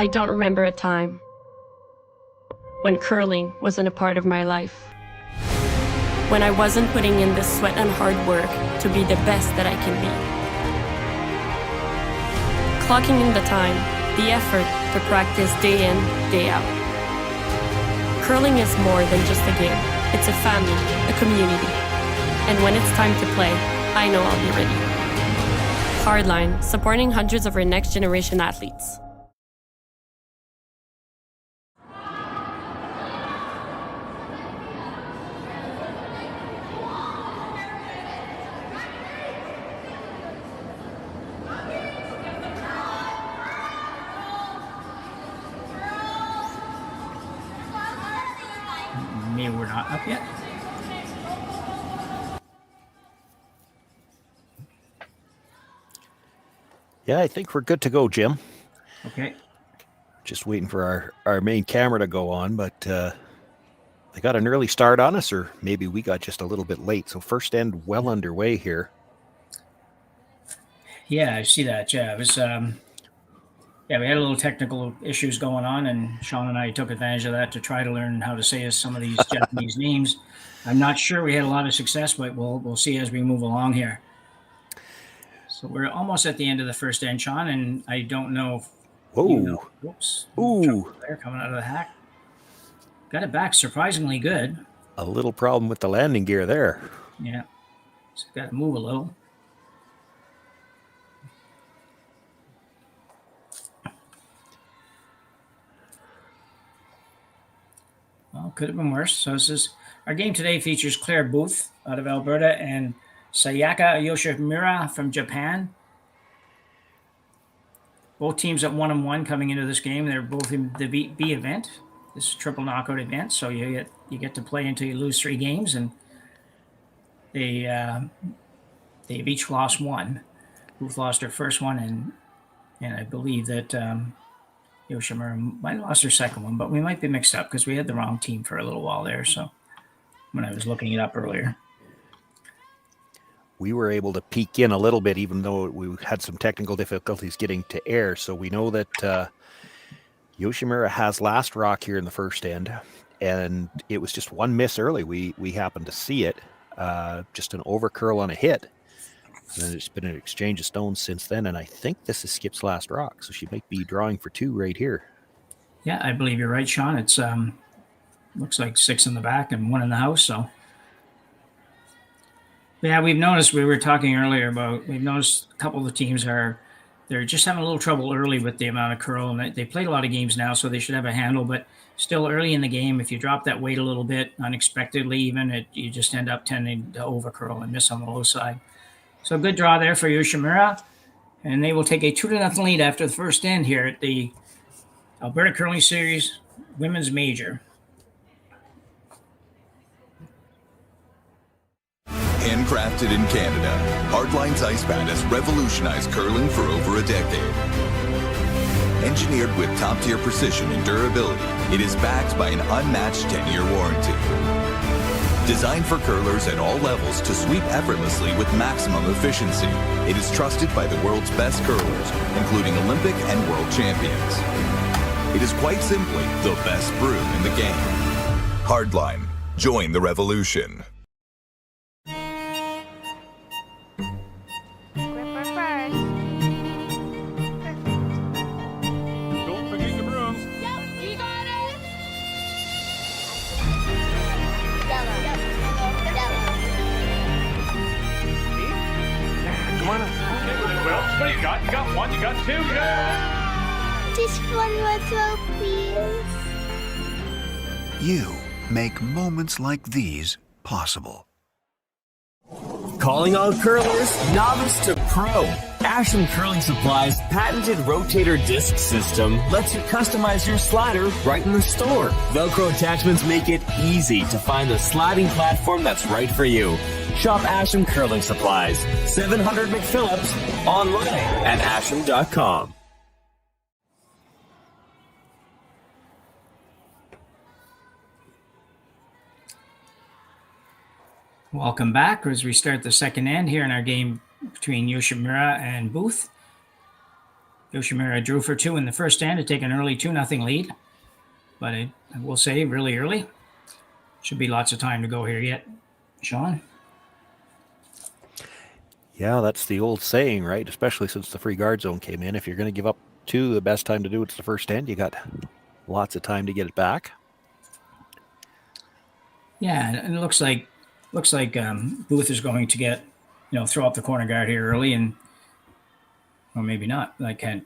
I don't remember a time when curling wasn't a part of my life. When I wasn't putting in the sweat and hard work to be the best that I can be. Clocking in the time, the effort to practice day in, day out. Curling is more than just a game. It's a family, a community. And when it's time to play, I know I'll be ready. Hardline, supporting hundreds of our next generation athletes. Maybe we're not up yet. Yeah, I think we're good to go, Jim. Okay. Just waiting for our main camera to go on, but they got an early start on us, or maybe we got just a little bit late. So first end well underway here. Yeah, I see that. Yeah, it was. We had a little technical issues going on, and Shawn and I took advantage of that to try to learn how to say some of these Japanese names. I'm not sure we had a lot of success, but we'll see as we move along here. So we're almost at the end of the first end, Shawn, and I don't know if whoops. Ooh. Player coming out of the hack. Got it back surprisingly good. A little problem with the landing gear there. Yeah. So got to move a little. Well, could have been worse. So our game today features Claire Booth out of Alberta and Sayaka Yoshimura from Japan. Both teams at 1-1 coming into this game. They're both in the B event. This is a triple knockout event, so you get to play until you lose 3 games, and they've each lost one. Booth lost her first one, and I believe that Yoshimura might have lost her second one, but we might be mixed up because we had the wrong team for a little while there. So when I was looking it up earlier. We were able to peek in a little bit, even though we had some technical difficulties getting to air. So we know that Yoshimura has last rock here in the first end, and it was just one miss early. We happened to see it, just an over curl on a hit. And then it's been an exchange of stones since then, and I think this is Skip's last rock, so she might be drawing for 2 right here. Yeah, I believe you're right, Shawn. It's looks like 6 in the back and 1 in the house, so. Yeah, we've noticed, we were talking earlier about, we've noticed a couple of the teams they're just having a little trouble early with the amount of curl, and they played a lot of games now, so they should have a handle, but still early in the game, if you drop that weight a little bit unexpectedly even, you just end up tending to over curl and miss on the low side. So good draw there for Yoshimura, and they will take a 2-0 lead after the first end here at the Alberta Curling Series Women's Major. Handcrafted in Canada, Hardline's ice pad has revolutionized curling for over a decade. Engineered with top-tier precision and durability, it is backed by an unmatched 10-year warranty. Designed for curlers at all levels to sweep effortlessly with maximum efficiency, it is trusted by the world's best curlers, including Olympic and world champions. It is quite simply the best broom in the game. Hardline. Join the revolution. What do you got? You got 1, you got 2, yeah! Just one more throw, please. You make moments like these possible. Calling all curlers, novice to pro. Asham Curling Supply's patented rotator disc system lets you customize your slider right in the store. Velcro attachments make it easy to find the sliding platform that's right for you. Shop Asham Curling Supplies, 700 McPhillips, online at asham.com. Welcome back as we start the second end here in our game between Yoshimura and Booth. Yoshimura drew for 2 in the first stand to take an early 2-0 lead. But I will say, really early. Should be lots of time to go here yet. Shawn? Yeah, that's the old saying, right? Especially since the free guard zone came in. If you're going to give up 2, the best time to do it's the first end. You got lots of time to get it back. Yeah, and it looks like Booth is going to get, throw up the corner guard here early, or maybe not.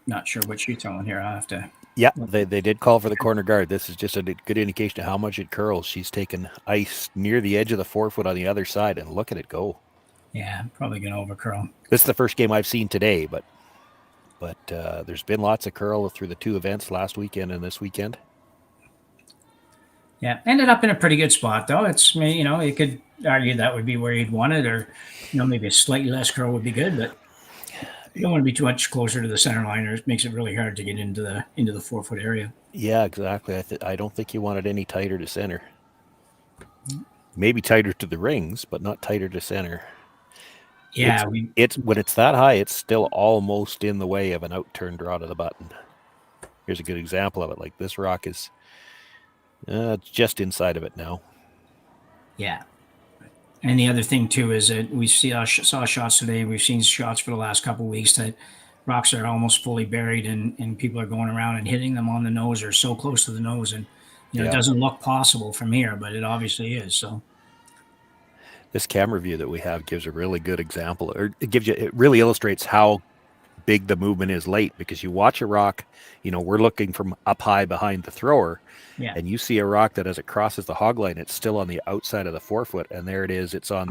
Not sure what she's throwing here. I'll have to. Yeah, they did call for the corner guard. This is just a good indication of how much it curls. She's taken ice near the edge of the forefoot on the other side, and look at it go. Yeah, probably going to overcurl. This is the first game I've seen today, but there's been lots of curl through the 2 events last weekend and this weekend. Yeah, ended up in a pretty good spot, though. It's, you could argue that would be where you'd want it, or, maybe a slightly less curl would be good, but you don't want to be too much closer to the center line, or it makes it really hard to get into the forefoot area. Yeah, exactly. I don't think you want it any tighter to center. Maybe tighter to the rings, but not tighter to center. Yeah, it's when it's that high, it's still almost in the way of an out-turn draw to the button. Here's a good example of it. Like this rock is just inside of it now. Yeah. And the other thing, too, is that we saw shots today. We've seen shots for the last couple of weeks that rocks are almost fully buried, and people are going around and hitting them on the nose or so close to the nose. And, it doesn't look possible from here, but it obviously is. So this camera view that we have gives a really good example, or it really illustrates how big the movement is late, because you watch a rock, we're looking from up high behind the thrower, and you see a rock that as it crosses the hog line, it's still on the outside of the forefoot, and there it is. It's in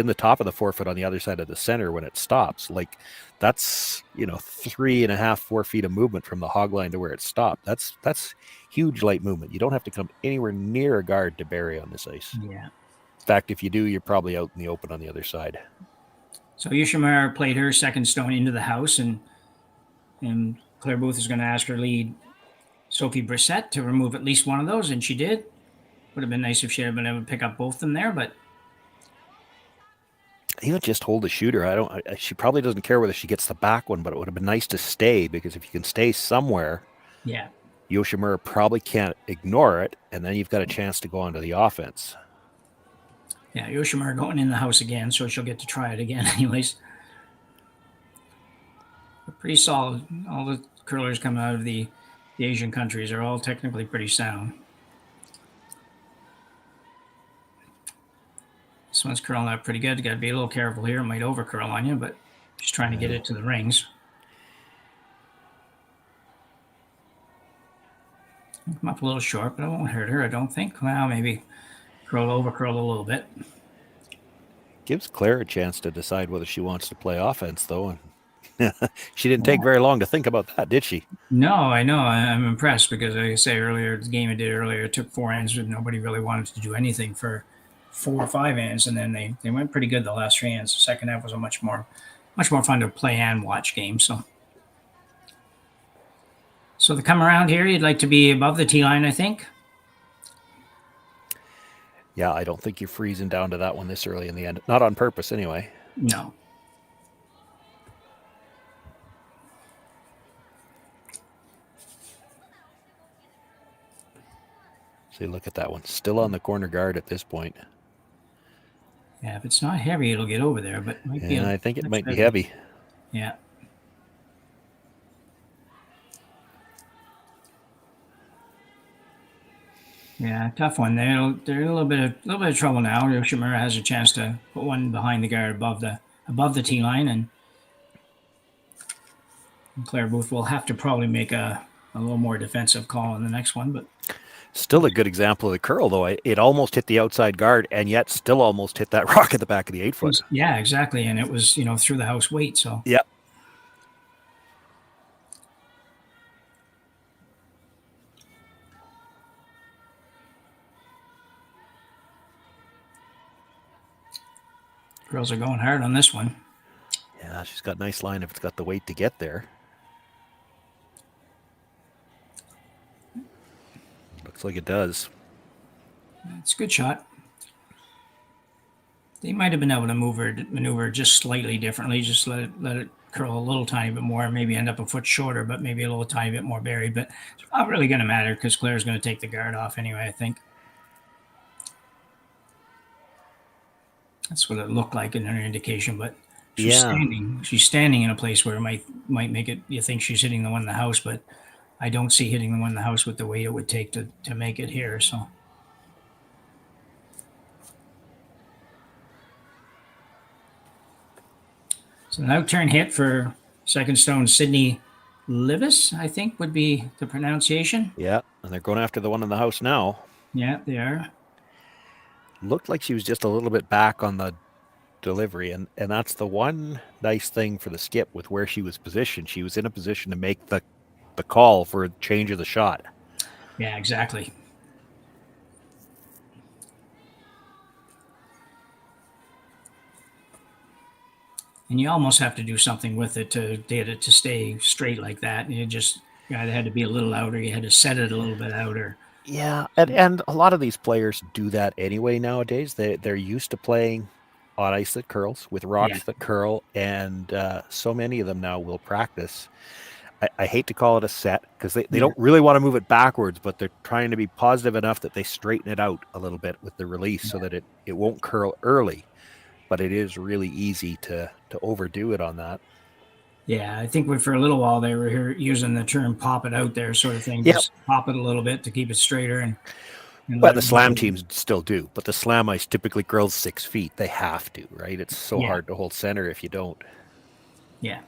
the top of the forefoot on the other side of the center when it stops. Like that's 3.5, 4 feet of movement from the hog line to where it stopped. That's huge light movement. You don't have to come anywhere near a guard to bury on this ice. Yeah. In fact, if you do, you're probably out in the open on the other side. So Yoshimura played her second stone into the house, and Claire Booth is going to ask her lead, Sophie Brissette, to remove at least one of those, and she did. Would have been nice if she had been able to pick up both of them there, but Just hold the shooter. She probably doesn't care whether she gets the back one, but it would have been nice to stay, because if you can stay somewhere, Yoshimura probably can't ignore it, and then you've got a chance to go onto the offense. Yeah, Yoshimura going in the house again, so she'll get to try it again anyways. But pretty solid. All the curlers coming out of the Asian countries are all technically pretty sound. This one's curling out pretty good. You got to be a little careful here. It might over curl on you, but just trying to get it to the rings. Come up a little short, but it won't hurt her, I don't think. Well, maybe over curl a little bit. Gives Claire a chance to decide whether she wants to play offense, though. And she didn't take very long to think about that, did she? No, I know. I'm impressed, because, like I say earlier, the game I did earlier, it took 4 ends, and nobody really wanted to do anything for 4 or 5 ends, and then they went pretty good the last 3 ends. The second half was a much more fun to play and watch game. So the come around here, you'd like to be above the tee line, I think. Yeah, I don't think you're freezing down to that one this early in the end. Not on purpose, anyway. No. See, look at that one. Still on the corner guard at this point. Yeah, if it's not heavy, it'll get over there. But I think it might be heavy. Yeah. Yeah, tough one. They're in a little bit of trouble now. Yoshimura has a chance to put one behind the guard above the tee line, and Claire Booth will have to probably make a little more defensive call on the next one. But still a good example of the curl, though. It almost hit the outside guard, and yet still almost hit that rock at the back of the 8-foot. Yeah, exactly, and it was through the house weight. So yep. Girls are going hard on this one. Yeah, she's got a nice line if it's got the weight to get there. Looks like it does. It's a good shot. They might have been able to maneuver just slightly differently. Just let it curl a little tiny bit more, maybe end up a foot shorter, but maybe a little tiny bit more buried. But it's not really going to matter because Claire's going to take the guard off anyway, I think. That's what it looked like in her indication, but she's standing in a place where it might make it, you think she's hitting the one in the house, but I don't see hitting the one in the house with the weight it would take to make it here. So an out-turn hit for second stone Sydney Livis, I think would be the pronunciation. Yeah, and they're going after the one in the house now. Yeah, they are. Looked like she was just a little bit back on the delivery, and that's the one nice thing for the skip with where she was positioned. She was in a position to make the call for a change of the shot. Yeah, exactly. And you almost have to do something with it to get it to stay straight like that. You either had to be a little out, or you had to set it a little bit out, or yeah, and a lot of these players do that anyway nowadays. They're used to playing on ice that curls with rocks that curl, and so many of them now will practice. I hate to call it a set because they don't really want to move it backwards, but they're trying to be positive enough that they straighten it out a little bit with the release so that it won't curl early. But it is really easy to overdo it on that. Yeah, I think for a little while they were using the term "pop it out there" sort of thing. Yep. Just pop it a little bit to keep it straighter. And well, the slam teams still do, but the slam ice typically curls 6 feet. They have to, right? It's so hard to hold center if you don't. Yeah.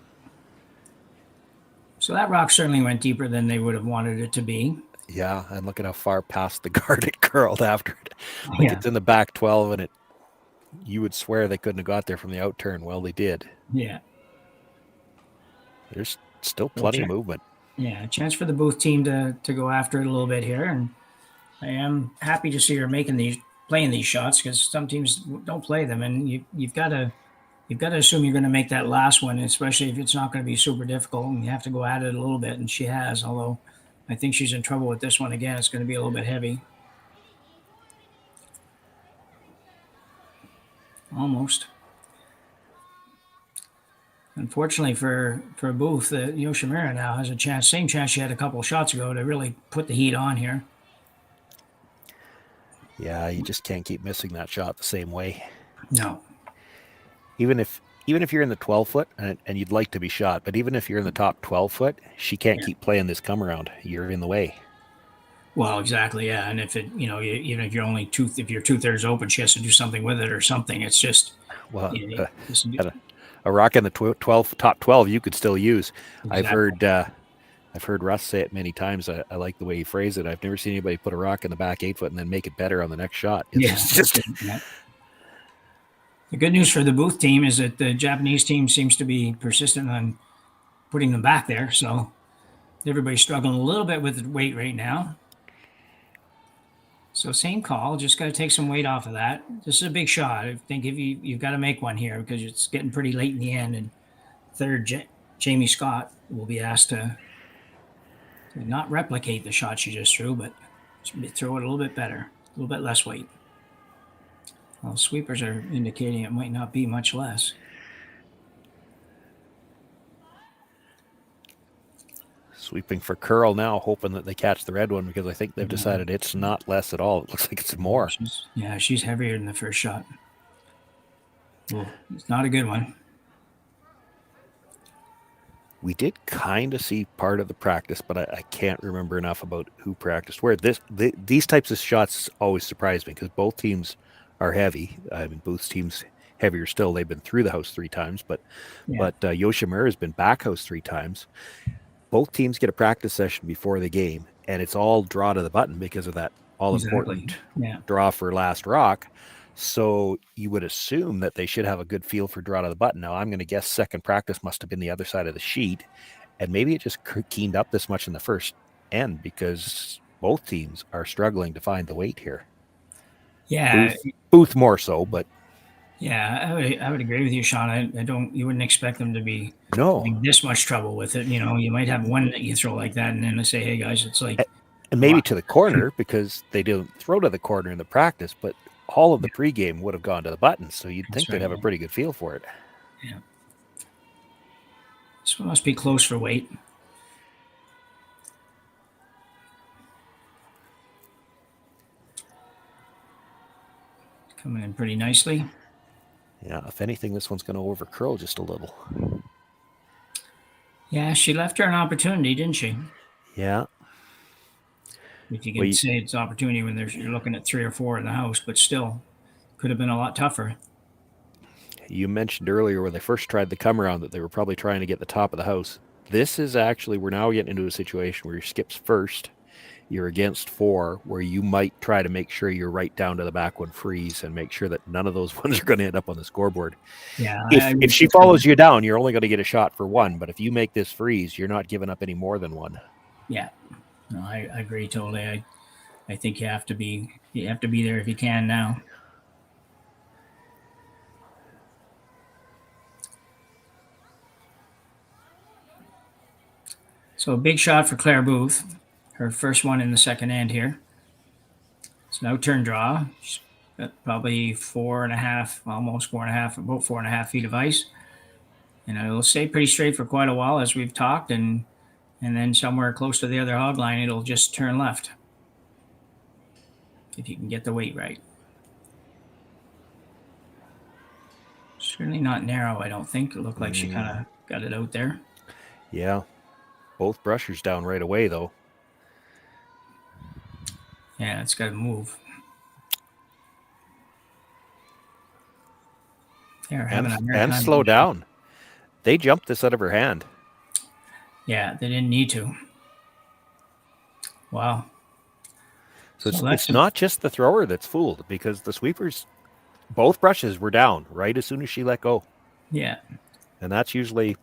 So that rock certainly went deeper than they would have wanted it to be. Yeah, and look at how far past the guard it curled after it. Like it's in the back 12, and you would swear they couldn't have got there from the out turn. Well, they did. Yeah. There's still plenty of movement. Yeah, a chance for the Booth team to go after it a little bit here, and I am happy to see her playing these shots because some teams don't play them, and you've got to assume you're going to make that last one, especially if it's not going to be super difficult, and you have to go at it a little bit, and she has. Although I think she's in trouble with this one again. It's going to be a little bit heavy. Almost. Unfortunately for Booth, Yoshimura now has a chance, same chance she had a couple of shots ago, to really put the heat on here. Yeah, you just can't keep missing that shot the same way. No. Even if you're in the 12-foot and you'd like to be shot, but even if you're in the top 12-foot, she can't keep playing this come around. You're in the way. Well, exactly, yeah. And if even if you're only if you're 2/3 open, she has to do something with it or something. It's just a rock in the top 12 you could still use. Exactly. I've heard Russ say it many times. I like the way he phrased it. I've never seen anybody put a rock in the back 8-foot and then make it better on the next shot. It's just The good news for the Booth team is that the Japanese team seems to be persistent on putting them back there. So everybody's struggling a little bit with the weight right now. So same call, just got to take some weight off of that. This is a big shot. I think if you've got to make one here because it's getting pretty late in the end. And third, Jamie Scott will be asked to not replicate the shot she just threw, but throw it a little bit better, a little bit less weight. Well, sweepers are indicating it might not be much less. Sweeping for curl now, hoping that they catch the red one because I think they've decided it's not less at all. It looks like it's more. She's heavier than the first shot. Well, it's not a good one. We did kind of see part of the practice, but I can't remember enough about who practiced where. These types of shots always surprise me because both teams are heavy. I mean, Booth's team's heavier still. They've been through the house 3 times, but Yoshimura has been back house 3 times. Both teams get a practice session before the game, and it's all draw to the button because of that all-important draw for last rock. So you would assume that they should have a good feel for draw to the button. Now, I'm going to guess second practice must have been the other side of the sheet, and maybe it just keened up this much in the first end because both teams are struggling to find the weight here. Yeah. Booth more so, but... Yeah, I would agree with you, Shawn. You wouldn't expect them to be having this much trouble with it. You might have one that you throw like that, and then they say, "Hey guys, it's like," and maybe to the corner because they didn't throw to the corner in the practice, but all of the pregame would have gone to the button, so you'd think they'd have a pretty good feel for it. Yeah. This one must be close for weight. Coming in pretty nicely. Yeah, if anything, this one's going to over curl just a little. Yeah, she left her an opportunity, didn't she? Yeah. If you can say it's opportunity when you're looking at 3 or 4 in the house, but still could have been a lot tougher. You mentioned earlier when they first tried the come around that they were probably trying to get the top of the house. This is actually, we're now getting into a situation where your skip's first, you're against 4, where you might try to make sure you're right down to the back one freeze and make sure that none of those ones are going to end up on the scoreboard. Yeah. If she follows you down, you're only going to get a shot for 1, but if you make this freeze, you're not giving up any more than 1. Yeah. No, I agree totally. I think you have to be there if you can now. So a big shot for Claire Booth, her first one in the second end here. It's an out-turn draw. She's got probably 4.5, almost 4.5, about 4.5 feet of ice. And it'll stay pretty straight for quite a while as we've talked, and then somewhere close to the other hog line, it'll just turn left. If you can get the weight right. Certainly not narrow, I don't think. It looked like she kind of got it out there. Yeah. Both brushers down right away, though. Yeah, it's got to move. And slow down. They jumped this out of her hand. Yeah, they didn't need to. Wow. So it's not just the thrower that's fooled, because the sweepers, both brushes were down right as soon as she let go. Yeah. And that's usually,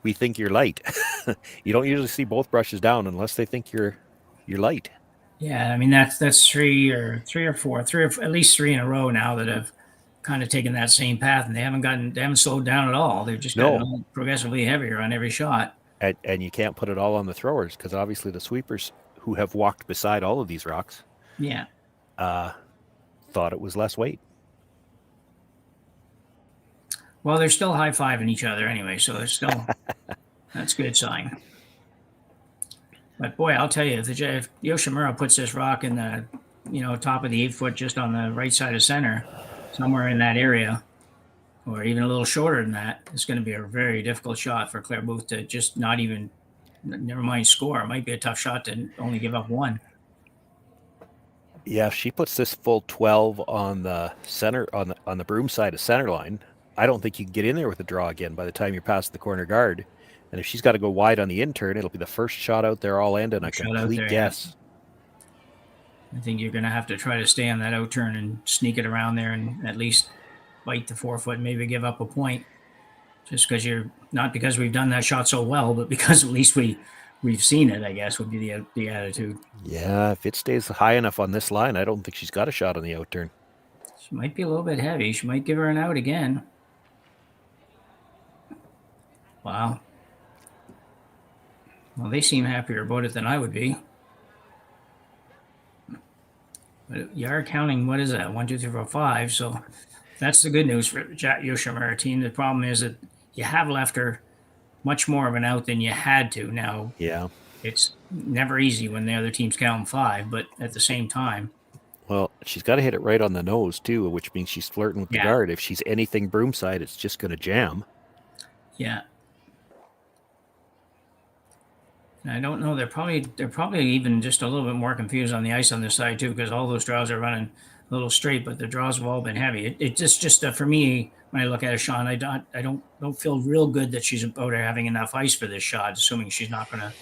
we think you're light. You don't usually see both brushes down unless they think you're light. Yeah, I mean that's three or four, at least 3 in a row now that have kind of taken that same path, and they haven't slowed down at all. They've just gotten progressively heavier on every shot. And you can't put it all on the throwers, because obviously the sweepers who have walked beside all of these rocks, thought it was less weight. Well, they're still high-fiving each other anyway, so they're still that's a good sign. But boy, I'll tell you, if Yoshimura puts this rock in the top of the 8-foot, just on the right side of center, somewhere in that area, or even a little shorter than that, it's going to be a very difficult shot for Claire Booth to just not even, never mind score. It might be a tough shot to only give up 1. Yeah, if she puts this full 12 on the center, on the broom side of center line, I don't think you can get in there with a draw again by the time you're past the corner guard. And if she's got to go wide on the in-turn, it'll be the first shot out there all end and a complete guess. Yeah. I think you're going to have to try to stay on that out-turn and sneak it around there and at least bite the 4-foot, maybe give up a point. Just because not because we've done that shot so well, but because at least we've seen it, I guess, would be the attitude. Yeah, if it stays high enough on this line, I don't think she's got a shot on the out-turn. She might be a little bit heavy. She might give her an out again. Wow. Well, they seem happier about it than I would be. But you are counting, what is that? 1, 2, 3, 4, 5. So that's the good news for Yoshimura team. The problem is that you have left her much more of an out than you had to. Now, it's never easy when the other team's counting 5, but at the same time. Well, she's got to hit it right on the nose, too, which means she's flirting with the guard. If she's anything broom side, it's just going to jam. Yeah. And I don't know. They're probably even just a little bit more confused on the ice on this side too, because all those draws are running a little straight, but the draws have all been heavy. It just for me, when I look at it, Shawn, I don't feel real good that she's about having enough ice for this shot, assuming she's not going to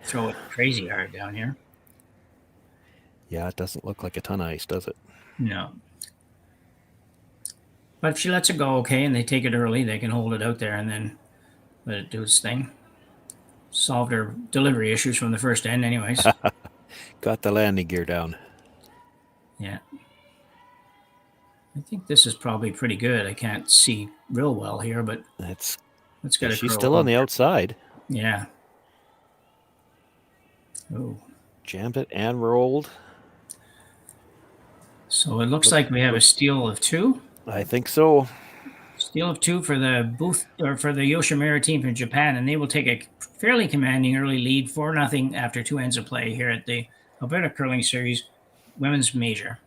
throw it crazy hard down here. Yeah, it doesn't look like a ton of ice, does it? No. But if she lets it go okay and they take it early, they can hold it out there and then let it do its thing. Solved her delivery issues from the first end anyways. Got the landing gear down. Yeah. I think this is probably pretty good. I can't see real well here, but let's get it. She's still on the outside. Yeah. Oh. Jammed it and rolled. So it looks like we have a steal of 2. I think so. Deal of 2 for the Yoshimura team from Japan, and they will take a fairly commanding early lead 4-0 after 2 ends of play here at the Alberta Curling Series Women's Major.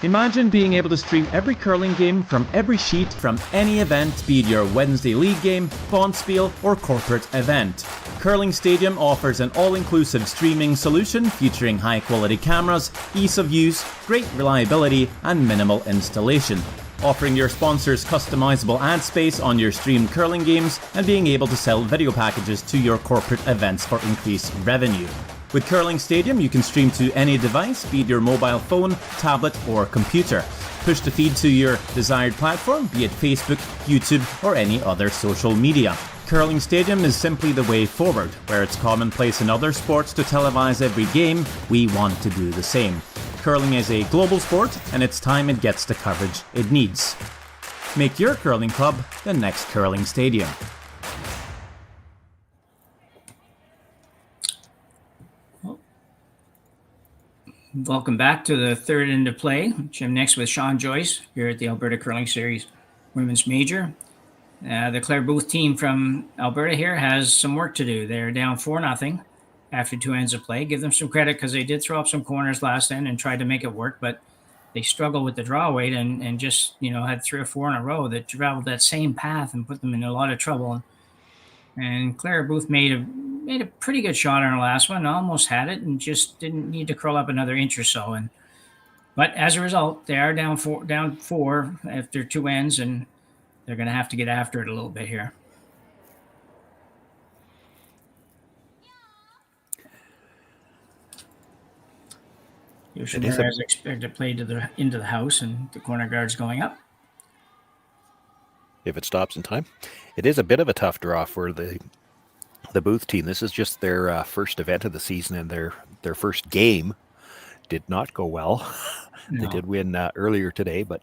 Imagine being able to stream every curling game from every sheet from any event, be it your Wednesday league game, bonspiel, or corporate event. Curling Stadium offers an all-inclusive streaming solution featuring high-quality cameras, ease of use, great reliability, and minimal installation. Offering your sponsors customizable ad space on your streamed curling games and being able to sell video packages to your corporate events for increased revenue. With Curling Stadium, you can stream to any device, be it your mobile phone, tablet, or computer. Push the feed to your desired platform, be it Facebook, YouTube, or any other social media. Curling Stadium is simply the way forward. Where it's commonplace in other sports to televise every game, we want to do the same. Curling is a global sport, and it's time it gets the coverage it needs. Make your curling club the next Curling Stadium. Welcome back to the third end of play. Jim next with Shawn Joyce here at the Alberta Curling Series Women's Major. The Claire Booth team from Alberta here has some work to do. They're down 4-0 after 2 ends of play. Give them some credit because they did throw up some corners last end and tried to make it work, but they struggled with the draw weight and just, had 3 or 4 in a row that traveled that same path and put them in a lot of trouble. And Claire Booth made a pretty good shot on her last one, almost had it, and just didn't need to curl up another inch or so. But as a result, they are down four after 2 ends, and they're going to have to get after it a little bit here. Yoshimura has expected play into the house, and the corner guard's going up. If it stops in time. It is a bit of a tough draw for the Booth team. This is just their first event of the season, and their first game did not go well. No. They did win earlier today, but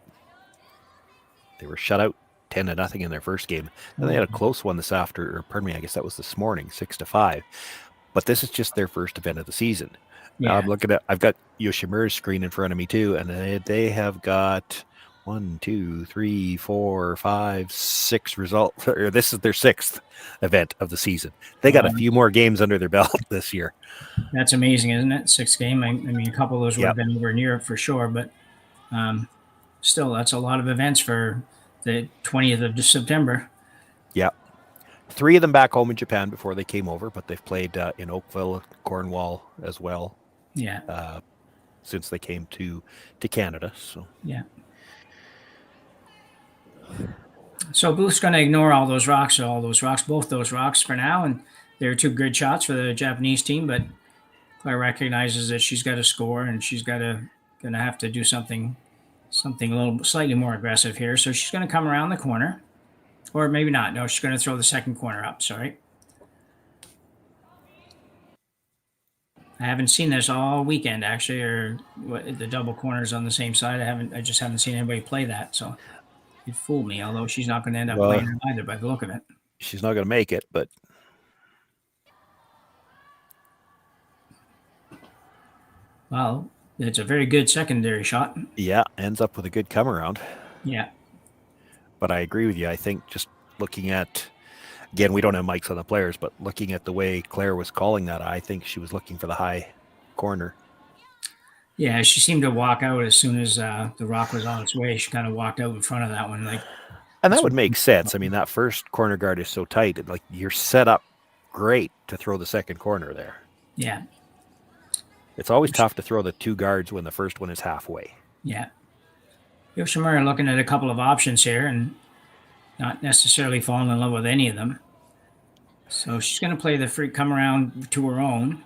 they were shut out 10-0 in their first game. Then they had a close one this I guess that was this morning, 6-5. But this is just their first event of the season. Yeah. Now I'm looking at, I've got Yoshimura's screen in front of me too, and they have got 1, 2, 3, 4, 5, 6 results. Or this is their 6th event of the season. They got a few more games under their belt this year. That's amazing, isn't it? 6th game. I mean, a couple of those would have been over in Europe for sure, but still, that's a lot of events for the 20th of September. Yeah. 3 of them back home in Japan before they came over, but they've played in Oakville, Cornwall as well. Yeah. Since they came to Canada. So yeah. So Booth's going to ignore both those rocks for now, and they're 2 good shots for the Japanese team. But Claire recognizes that she's got to score, and she's going to have to do something a little slightly more aggressive here. So she's going to come around the corner, or maybe not. No, she's going to throw the second corner up. Sorry. I haven't seen this all weekend actually, or the double corners on the same side. I just haven't seen anybody play that. So. It fooled me, although she's not going to end up playing it either by the look of it. She's not going to make it, but well, it's a very good secondary shot. Yeah, ends up with a good come around. Yeah. But I agree with you. I think just looking at, again, we don't have mics on the players, but looking at the way Claire was calling that, I think she was looking for the high corner. Yeah, she seemed to walk out as soon as the rock was on its way. She kind of walked out in front of that one, and that would make sense. I mean, that first corner guard is so tight, and you're set up great to throw the second corner there. Yeah, it's always tough to throw the 2 guards when the first one is halfway. Yeah, Yoshimura looking at a couple of options here, and not necessarily falling in love with any of them. So she's going to play the free come around to her own.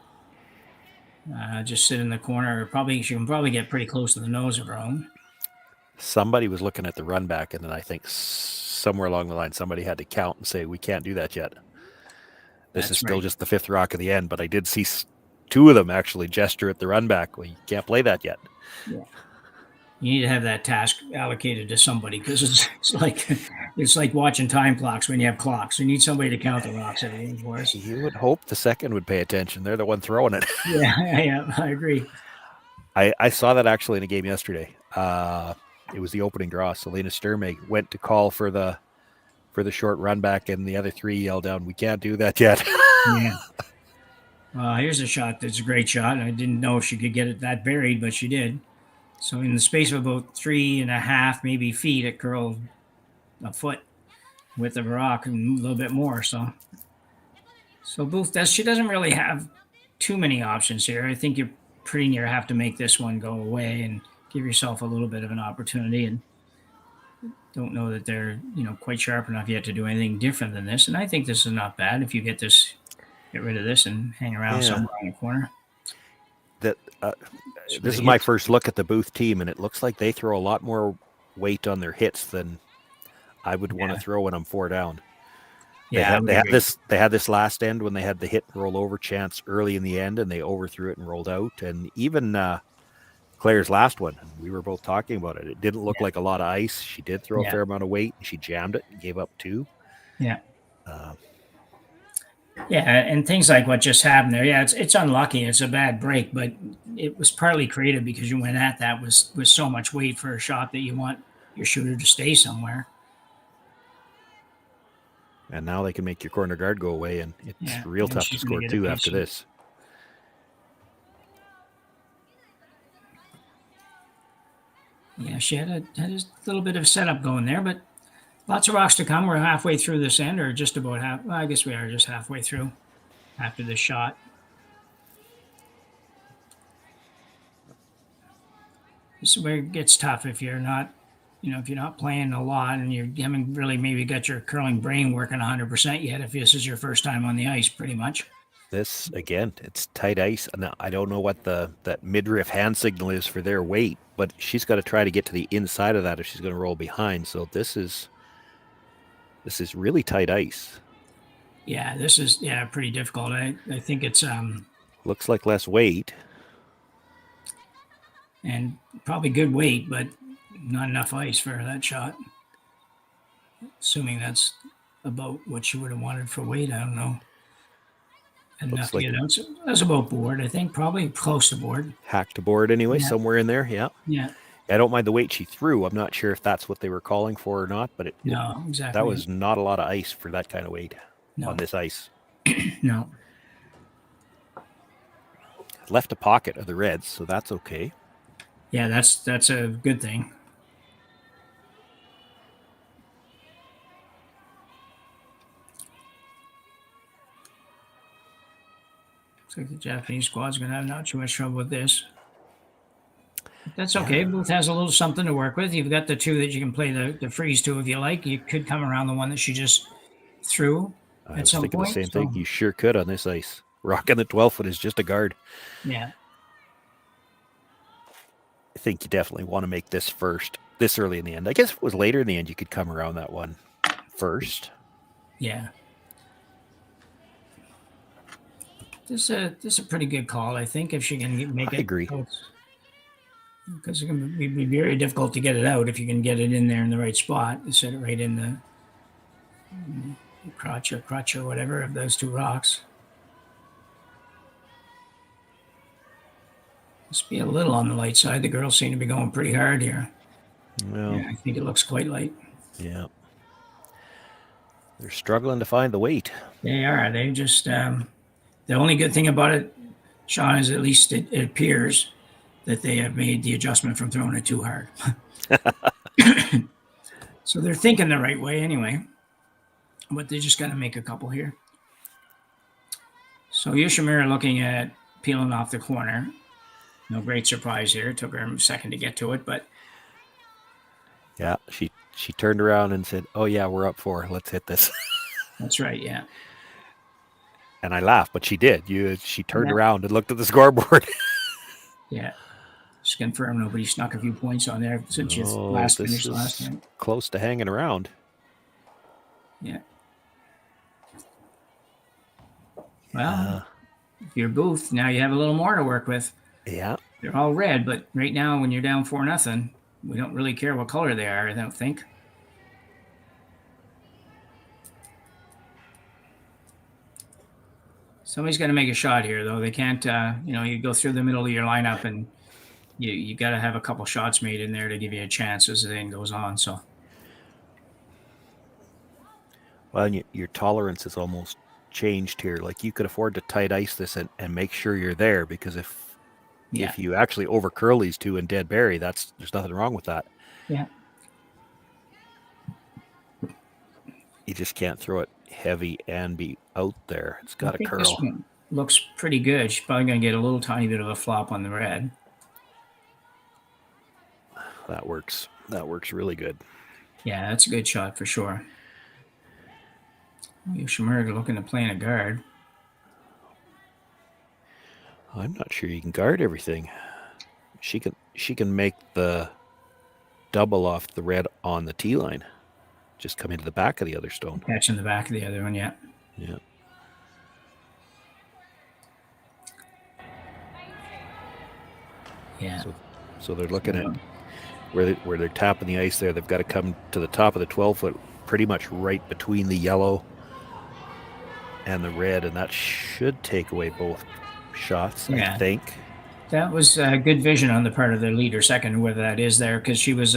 Just sit in the corner. She can probably get pretty close to the nose of her own. Somebody was looking at the run back, and then I think somewhere along the line, somebody had to count and say, we can't do that yet. This is still just the fifth rock of the end, but I did see two of them actually gesture at the run back. Well, you can't play that yet. Yeah. You need to have that task allocated to somebody, because it's like watching time clocks when you have clocks. You need somebody to count the rocks every game for us. You would hope the second would pay attention. They're the one throwing it. Yeah, I agree. I saw that actually in a game yesterday. It was the opening draw. Selena Sturmey went to call for the short run back, and the other three yelled down, we can't do that yet. Yeah. Here's a shot that's a great shot. I didn't know if she could get it that buried, but she did. So in the space of about 3.5 maybe feet, it curled a foot width of a rock and a little bit more. So Booth she doesn't really have too many options here. I think you pretty near have to make this one go away and give yourself a little bit of an opportunity. And don't know that they're quite sharp enough yet to do anything different than this. And I think this is not bad if you get rid of this and hang around somewhere in the corner. This is my first look at the Booth team, and it looks like they throw a lot more weight on their hits than I would want to throw when I'm 4 down. They had this last end when they had the hit and roll over chance early in the end, and they overthrew it and rolled out. And even Claire's last one, we were both talking about it. It didn't look like a lot of ice. She did throw a fair amount of weight. She jammed it and gave up 2. Yeah. And things like what just happened there. Yeah, it's unlucky. It's a bad break, but it was partly creative because you went at that with so much weight for a shot that you want your shooter to stay somewhere. And now they can make your corner guard go away, and it's real tough to score 2 after this. Yeah, she had a little bit of setup going there, but lots of rocks to come. We're halfway through this end, or just about half. Well, I guess we are just halfway through after this shot. This is where it gets tough if you're not, if you're not playing a lot and you haven't really maybe got your curling brain working 100% yet. If this is your first time on the ice, pretty much. This again, it's tight ice, and I don't know what that midriff hand signal is for their weight, but she's got to try to get to the inside of that if she's going to roll behind. So this is really tight ice. Yeah, this is pretty difficult. I think it's looks like less weight. And probably good weight, but not enough ice for that shot. Assuming that's about what you would have wanted for weight, I don't know. Enough to get out. So that's about board, I think, probably close to board. Hack to board anyway, somewhere in there, yeah. Yeah. I don't mind the weight she threw. I'm not sure if that's what they were calling for or not, but no, exactly. That was not a lot of ice for that kind of weight on this ice. No. Left a pocket of the Reds, so that's okay. Yeah, that's a good thing. Looks like the Japanese squad's going to have not too much trouble with this. That's okay. Booth has a little something to work with. You've got the 2 that you can play the freeze to if you like. You could come around the one that she just threw at some point. I was thinking the same thing. You sure could on this ice. Rocking the 12-foot is just a guard. Yeah. I think you definitely want to make this first, this early in the end. I guess if it was later in the end, you could come around that one first. Yeah. This is a pretty good call, I think, if she can make it. I agree. Because it can be very difficult to get it out if you can get it in there in the right spot. You set it right in the crotch or whatever of those 2 rocks. Must be a little on the light side. The girls seem to be going pretty hard here. Well, I think it looks quite light. Yeah. They're struggling to find the weight. They are. They just, the only good thing about it, Shawn, is at least it appears that they have made the adjustment from throwing it too hard. So they're thinking the right way anyway. But they just got to make a couple here. So Yoshimura looking at peeling off the corner. No great surprise here. It took her a second to get to it, but yeah, she turned around and said, "Oh yeah, we're up 4. Let's hit this." That's right. Yeah. And I laughed, but she did. She turned around and looked at the scoreboard. Yeah. Just confirm nobody snuck a few points on there since you finished last night. Close to hanging around. Yeah. Well, if you're Booth, now you have a little more to work with. Yeah. They're all red, but right now when you're down 4-0, we don't really care what color they are, I don't think. Somebody's got to make a shot here, though. They can't, you go through the middle of your lineup and you got to have a couple shots made in there to give you a chance as the thing goes on. So, well, your tolerance is almost changed here. Like, you could afford to tight ice this and make sure you're there, because if you actually over curl these two and dead bury, there's nothing wrong with that. Yeah. You just can't throw it heavy and be out there. It's got to curl. This one looks pretty good. She's probably going to get a little tiny bit of a flop on the red. That works. That works really good. Yeah, that's a good shot for sure. Yoshimura looking to play in a guard. I'm not sure you can guard everything. She can make the double off the red on the tee line. Just come into the back of the other stone. Catch in the back of the other one, yeah. Yeah. Yeah. So they're looking at where they're tapping the ice there. They've got to come to the top of the 12-foot, pretty much right between the yellow and the red, and that should take away both shots, I think. That was good vision on the part of the leader second, whether that is there, because she was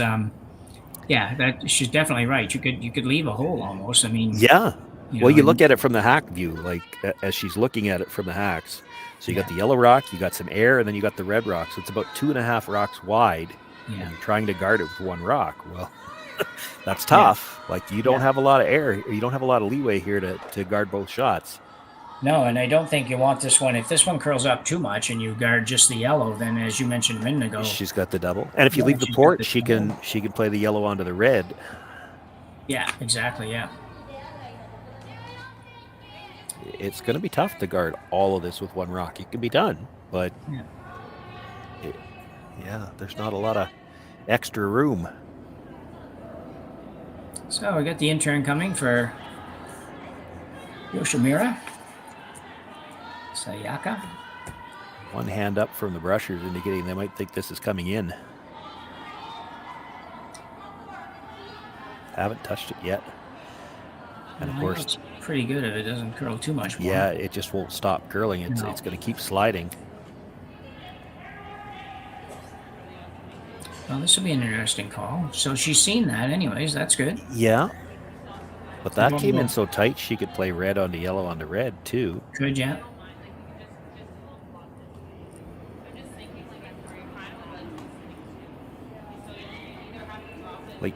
she's definitely right. You could leave a hole almost. I mean, you look at it from the hack view, like as she's looking at it from the hacks. So you got the yellow rock, you got some air, and then you got the red rock. So it's about 2.5 rocks wide, and you're trying to guard it with one rock. Well, that's tough. Like, you don't have a lot of air. You don't have a lot of leeway here to guard both shots. No, and I don't think you want this one. If this one curls up too much and you guard just the yellow, then as you mentioned a minute ago, she's got the double. And if you leave the port, she can play the yellow onto the red. Yeah, exactly. Yeah. It's going to be tough to guard all of this with one rock. It can be done, but there's not a lot of extra room. So we got the intern coming for Yoshimura. Sayaka. One hand up from the brushers indicating they might think this is coming in. Haven't touched it yet. And of course, it's pretty good if it doesn't curl too much more. Yeah, it just won't stop curling. It's going to keep sliding. Well, this will be an interesting call. So she's seen that anyways. That's good. Yeah. But that came in so tight, she could play red onto yellow onto red, too. Could, yeah. Like,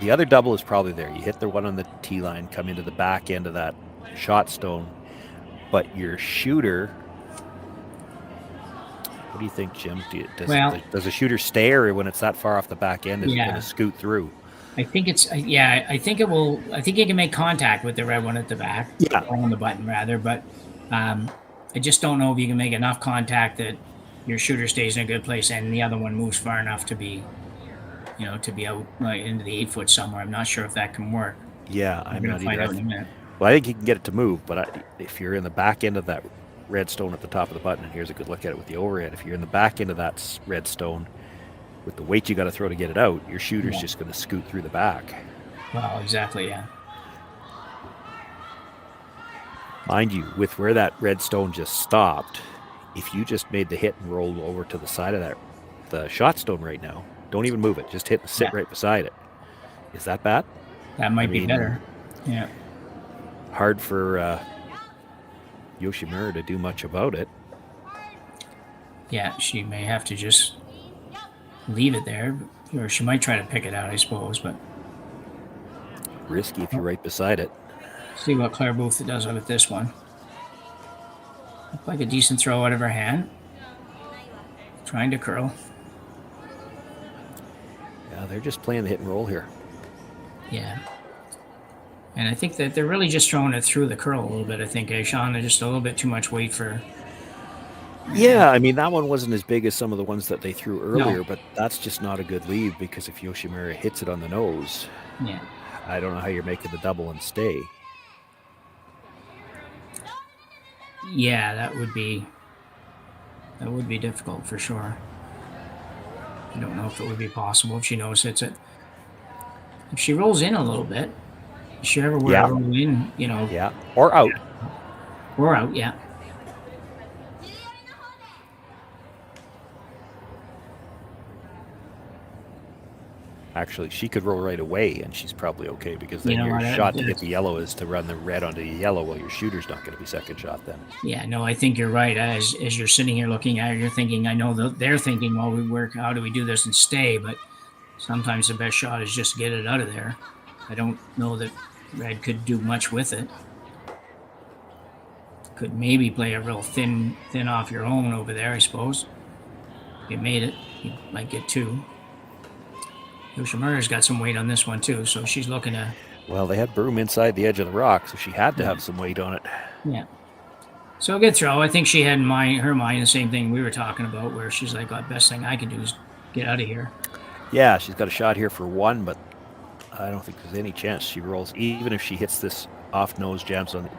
the other double is probably there. You hit the one on the tee line, come into the back end of that shot stone. But your shooter... What do you think, Jim? Does a shooter stay, or when it's that far off the back end, is it going to scoot through? I think it's I think it will. I think you can make contact with the red one at the back, or on the button rather. But I just don't know if you can make enough contact that your shooter stays in a good place and the other one moves far enough to be, to be out into the 8-foot somewhere. I'm not sure if that can work. Yeah, I'm going to find out in a minute. Well, I think you can get it to move, but if you're in the back end of that red stone at the top of the button, and here's a good look at it with the overhead. If you're in the back end of that red stone, with the weight you got to throw to get it out, your shooter's just going to scoot through the back. Well, exactly, yeah. Mind you, with where that red stone just stopped, if you just made the hit and rolled over to the side of the shot stone right now, don't even move it. Just hit and sit right beside it. Is that bad? That might be better. Yeah. Hard for Yoshimura to do much about it. Yeah, she may have to just leave it there, or she might try to pick it out, I suppose, but risky if you're right beside it. See what Claire Booth does with this one. Looked like a decent throw out of her hand. Trying to curl. Yeah, they're just playing the hit and roll here. Yeah. And I think that they're really just throwing it through the curl a little bit, I think, Shawn. They're just a little bit too much weight for... Yeah, I mean, that one wasn't as big as some of the ones that they threw earlier, No. but that's just not a good lead because if Yoshimura hits it on the nose, Yeah. I don't know how you're making the double and stay. Yeah, that would be difficult for sure. I don't know if it would be possible if she nose hits it. If she rolls in a little bit, if she ever were to roll in, you know. Yeah, or out. Or out, yeah. Actually, she could roll right away, and she's probably okay because then You know your what, shot to get the yellow is to run the red onto the yellow, while your shooter's not going to be second shot then. Yeah, no, I think you're right. As you're sitting here looking at it, you're thinking, I know that they're thinking, well, we work, how do we do this and stay? But sometimes the best shot is just get it out of there. I don't know that red could do much with it. Could maybe play a real thin off your own over there, I suppose. If you made it, you might get two. Yoshimura's got some weight on this one too, so she's looking to... Well, they had Broom inside the edge of the rock, so she had to have some weight on it. Yeah. So a good throw. I think she had in her mind the same thing we were talking about, where she's like, "The best thing I can do is get out of here." Yeah, she's got a shot here for one, but I don't think there's any chance she rolls. Even if she hits this off nose jams on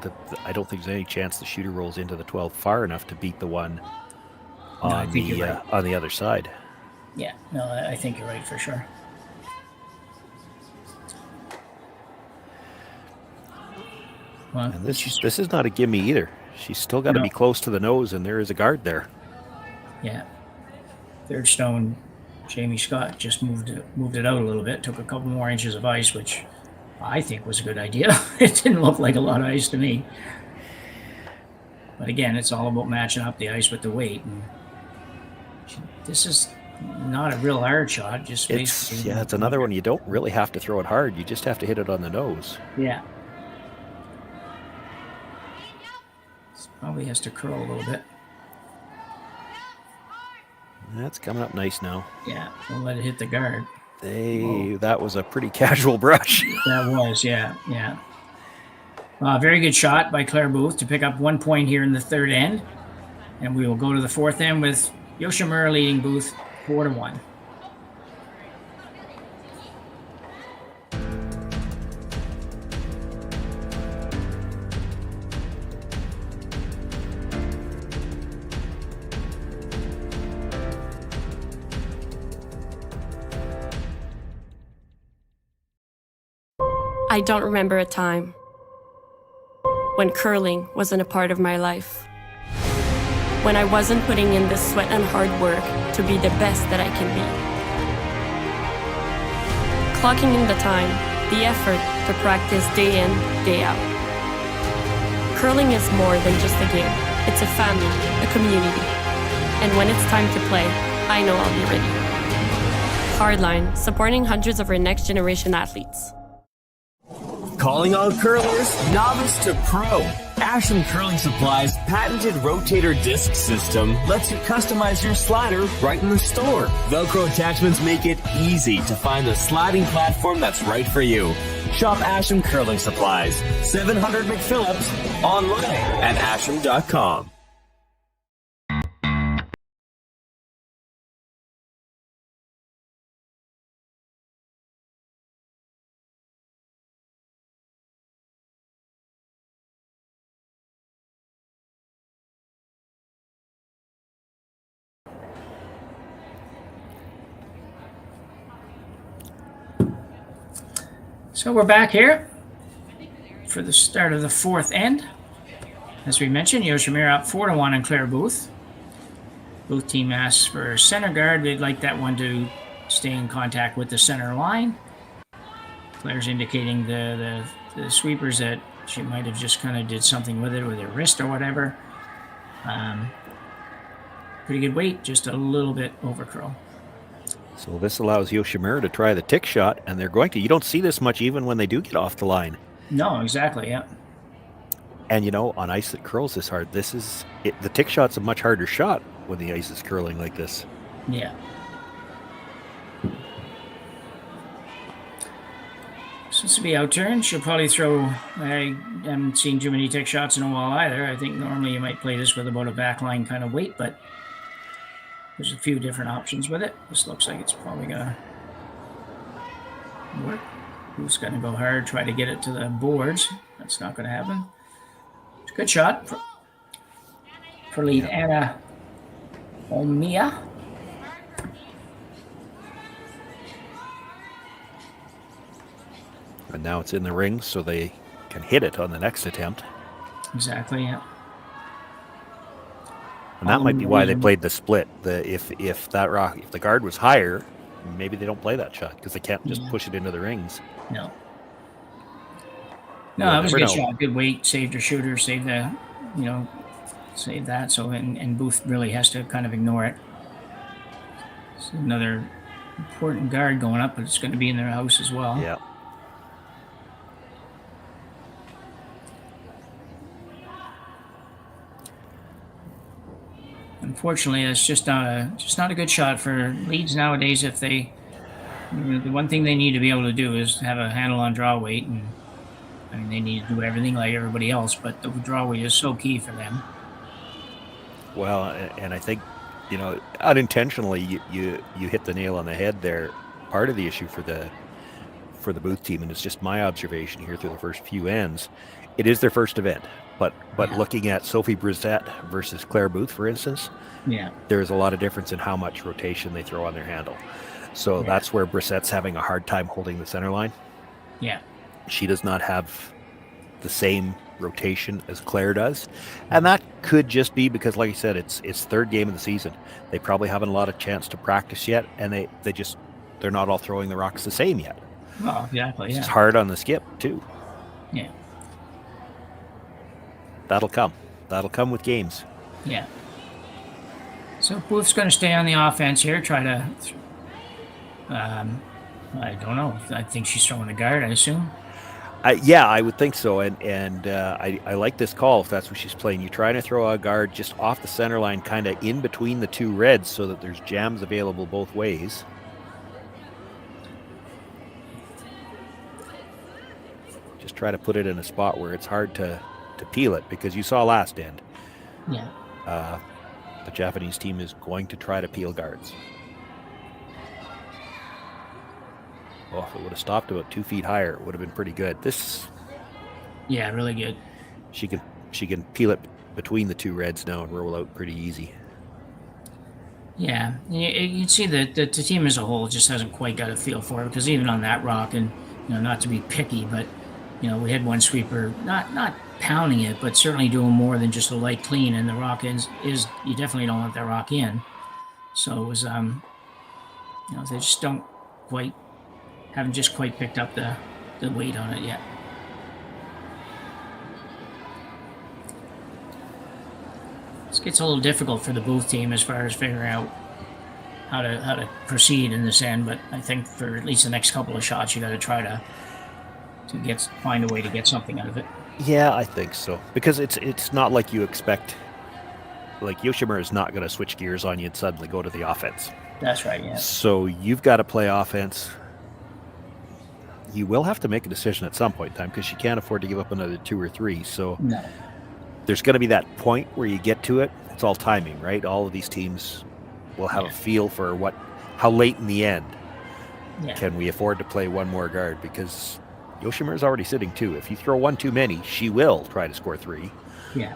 I don't think there's any chance the shooter rolls into the 12 far enough to beat the one on on the other side. Yeah, no, I think you're right for sure. Well, and this is not a gimme either. She's still got to be close to the nose, and there is a guard there. Yeah. Third stone, Jamie Scott just moved it out a little bit, took a couple more inches of ice, which I think was a good idea. It didn't look like a lot of ice to me. But again, it's all about matching up the ice with the weight. And this is not a real hard shot. Just basically, it's another one. You don't really have to throw it hard. You just have to hit it on the nose. Yeah. Probably has to curl a little bit. That's coming up nice now. Yeah, don't let it hit the guard. That was a pretty casual brush. That was, yeah. Very good shot by Claire Booth to pick up 1 point here in the third end. And we will go to the fourth end with Yoshimura leading Booth 4-1. I don't remember a time when curling wasn't a part of my life. When I wasn't putting in the sweat and hard work to be the best that I can be. Clocking in the time, the effort to practice day in, day out. Curling is more than just a game. It's a family, a community. And when it's time to play, I know I'll be ready. Hardline, supporting hundreds of our next generation athletes. Calling all curlers, novice to pro. Ashland Curling Supply's patented rotator disc system lets you customize your slider right in the store. Velcro attachments make it easy to find the sliding platform that's right for you. Shop Ashland Curling Supplies, 700 McPhillips, online at ashland.com. So we're back here for the start of the fourth end. As we mentioned, Yoshimura up 4-1 on Claire Booth. Booth team asks for center guard. They'd like that one to stay in contact with the center line. Claire's indicating the sweepers that she might have just kind of did something with it with her wrist or whatever. Pretty good weight, just a little bit over curl. So this allows Yoshimura to try the tick shot, and they're going to. You don't see this much even when they do get off the line. No, exactly, yeah. And you know, on ice that curls this hard, the tick shot's a much harder shot when the ice is curling like this. Yeah. So This will be out turn. She'll probably throw. I haven't seen too many tech shots in a while either. I think normally you might play this with about a backline kind of weight, but there's a few different options with it. This looks like it's probably gonna work. Who's gonna go hard, try to get it to the boards? That's not gonna happen. It's a good shot for lead Anna Omia. And now it's in the ring, so they can hit it on the next attempt. Exactly, yeah. And that might be why they played the split. If the guard was higher, maybe they don't play that shot because they can't just push it into the rings. No. No, that was a good shot. Good weight. Saved her shooter. Saved the, save that. So and Booth really has to kind of ignore it. It's another important guard going up, but it's going to be in their house as well. Yeah. Unfortunately, it's just not a good shot for leads nowadays. If the one thing they need to be able to do is have a handle on draw weight, and I mean they need to do everything like everybody else, but the draw weight is so key for them. Well, and I think unintentionally you hit the nail on the head there. Part of the issue for the Booth team, and it's just my observation here through the first few ends, it is their first event. But looking at Sophie Brissette versus Claire Booth, for instance, there's a lot of difference in how much rotation they throw on their handle. So that's where Brissette's having a hard time holding the center line. Yeah. She does not have the same rotation as Claire does. And that could just be because, like I said, it's third game of the season. They probably haven't a lot of chance to practice yet, and they're not all throwing the rocks the same yet. Oh, exactly. Yeah. It's hard on the skip, too. Yeah. That'll come. That'll come with games. Yeah. So Booth's going to stay on the offense here. Try to. I don't know. I think she's throwing a guard, I assume. Yeah, I would think so. And I like this call if that's what she's playing. You're trying to throw a guard just off the center line, kind of in between the two reds so that there's jams available both ways. Just try to put it in a spot where it's hard to peel it, because you saw last end. Yeah. The Japanese team is going to try to peel guards. Well, if it would have stopped about 2 feet higher, it would have been pretty good. Yeah, really good. She can peel it between the two reds now and roll out pretty easy. Yeah, you can see that the team as a whole just hasn't quite got a feel for it, because even on that rock, and not to be picky, but we had one sweeper not pounding it, but certainly doing more than just a light clean, and the rock is you definitely don't want that rock in. So it was they just haven't quite picked up the weight on it yet. This gets a little difficult for the Booth team as far as figuring out how to proceed in this end, but I think for at least the next couple of shots you got to try to find a way to get something out of it. Yeah, I think so, because it's not like you expect. Like, Yoshimura is not going to switch gears on you and suddenly go to the offense. That's right, yeah. So you've got to play offense. You will have to make a decision at some point in time, because you can't afford to give up another 2 or 3. So there's going to be that point where you get to it. It's all timing, right? All of these teams will have a feel for how late in the end can we afford to play one more guard, because Yoshimura's already sitting 2. If you throw 1 too many, she will try to score 3. Yeah.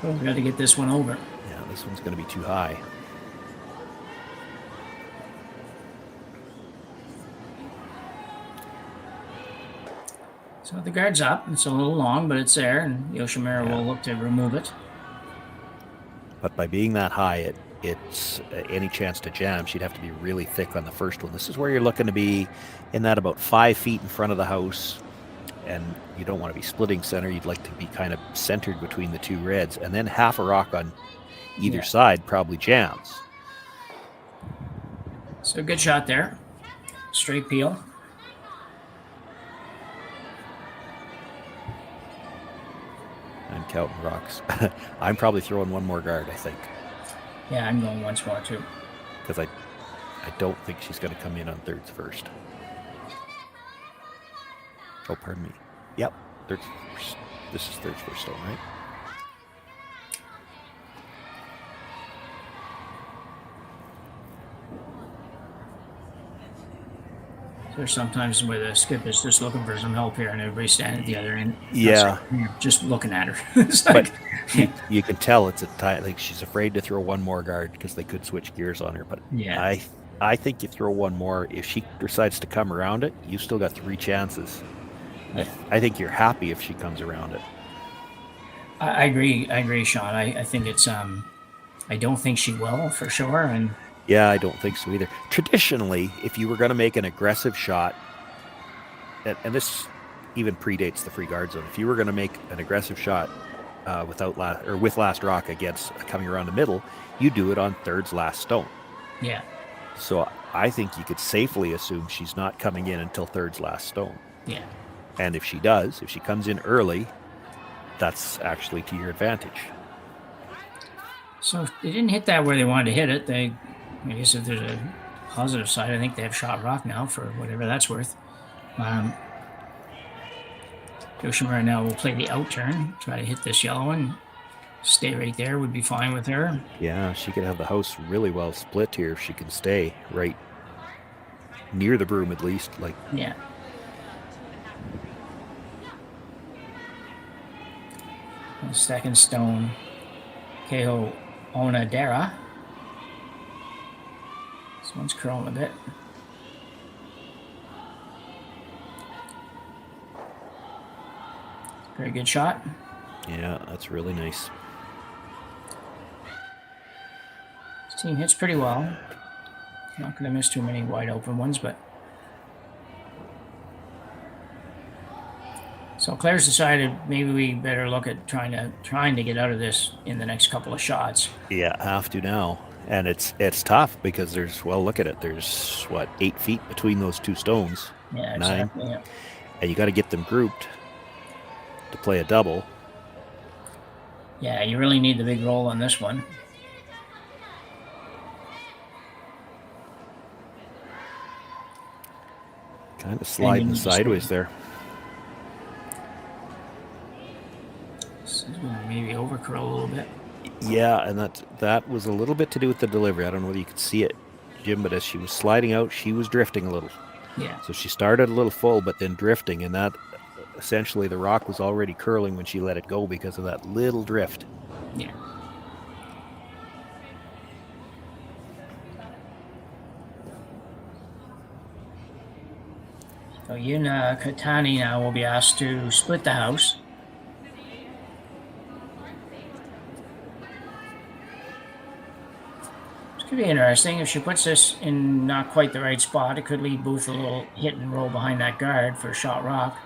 Well, we got to get this one over. Yeah, this one's going to be too high. So the guard's up. It's a little long, but it's there, and Yoshimura will look to remove it. But by being that high, it's any chance to jam, she'd have to be really thick on the first one. This is where you're looking to be in that about 5 feet in front of the house, and you don't want to be splitting center. You'd like to be kind of centered between the two reds, and then half a rock on either side probably jams. So good shot there. Straight peel. I'm counting rocks. I'm probably throwing one more guard, I think. Yeah, I'm going once more too. Because I don't think she's going to come in on thirds first. Oh, pardon me. Yep, thirds first. This is thirds first stone, right? There's sometimes where the skip is just looking for some help here, and everybody's standing at the other end. Yeah, just looking at her. It's like, but you can tell it's a tight. Like she's afraid to throw one more guard because they could switch gears on her. But yeah, I think you throw one more. If she decides to come around it, you still got 3 chances. yeah. I think you're happy if she comes around it. I agree, Shawn. I think it's I don't think she will for sure, and Yeah, I don't think so either. Traditionally, if you were going to make an aggressive shot, and this even predates the free guard zone, if you were going to make an aggressive shot with last rock against coming around the middle, you do it on thirds last stone. yeah. So I think you could safely assume she's not coming in until thirds last stone. Yeah. And if she does, if she comes in early, that's actually to your advantage. So if they didn't hit that where they wanted to hit it. I guess if there's a positive side, I think they have shot rock now for whatever that's worth. Yoshimura now will play the out turn, try to hit this yellow one. Stay right there would be fine with her. Yeah, she could have the house really well split here if she can stay right near the broom at least. Like, yeah. The second stone, Keho Onadera. This one's curling a bit. Very good shot. yeah, that's really nice. This team hits pretty well. Not going to miss too many wide open ones, but. So Claire's decided maybe we better look at trying to get out of this in the next couple of shots. Yeah, have to now. And it's tough because look at it. There's 8 feet between those 2 stones. Yeah, 9. exactly. Yeah. And you got to get them grouped to play a double. Yeah, you really need the big roll on this one. Kind of sliding sideways there. This is going to maybe overcurl a little bit. Yeah, and that was a little bit to do with the delivery. I don't know whether you could see it, Jim, but as she was sliding out, she was drifting a little. Yeah. So she started a little full, but then drifting, and that essentially the rock was already curling when she let it go because of that little drift. Yeah. So Yuna Katani now will be asked to split the house. This could be interesting. If she puts this in not quite the right spot, it could leave Booth a little hit and roll behind that guard for a shot rock.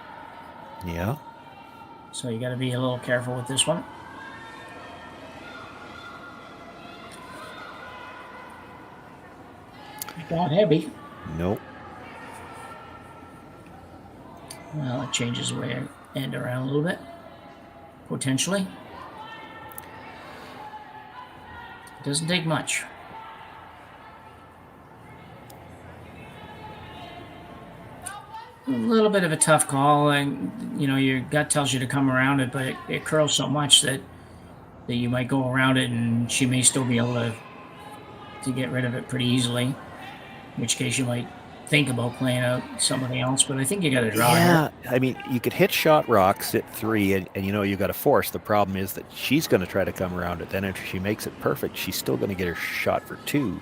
Yeah. So you got to be a little careful with this one. Not heavy. Nope. Well, it changes the way I end around a little bit. Potentially. It doesn't take much. A little bit of a tough call, and your gut tells you to come around it, but it curls so much that you might go around it, and she may still be able to get rid of it pretty easily. In which case, you might think about playing out somebody else, but I think you got to draw. Yeah, I mean, you could hit shot rocks at 3, and you got to force. The problem is that she's going to try to come around it. Then if she makes it perfect, she's still going to get her shot for 2.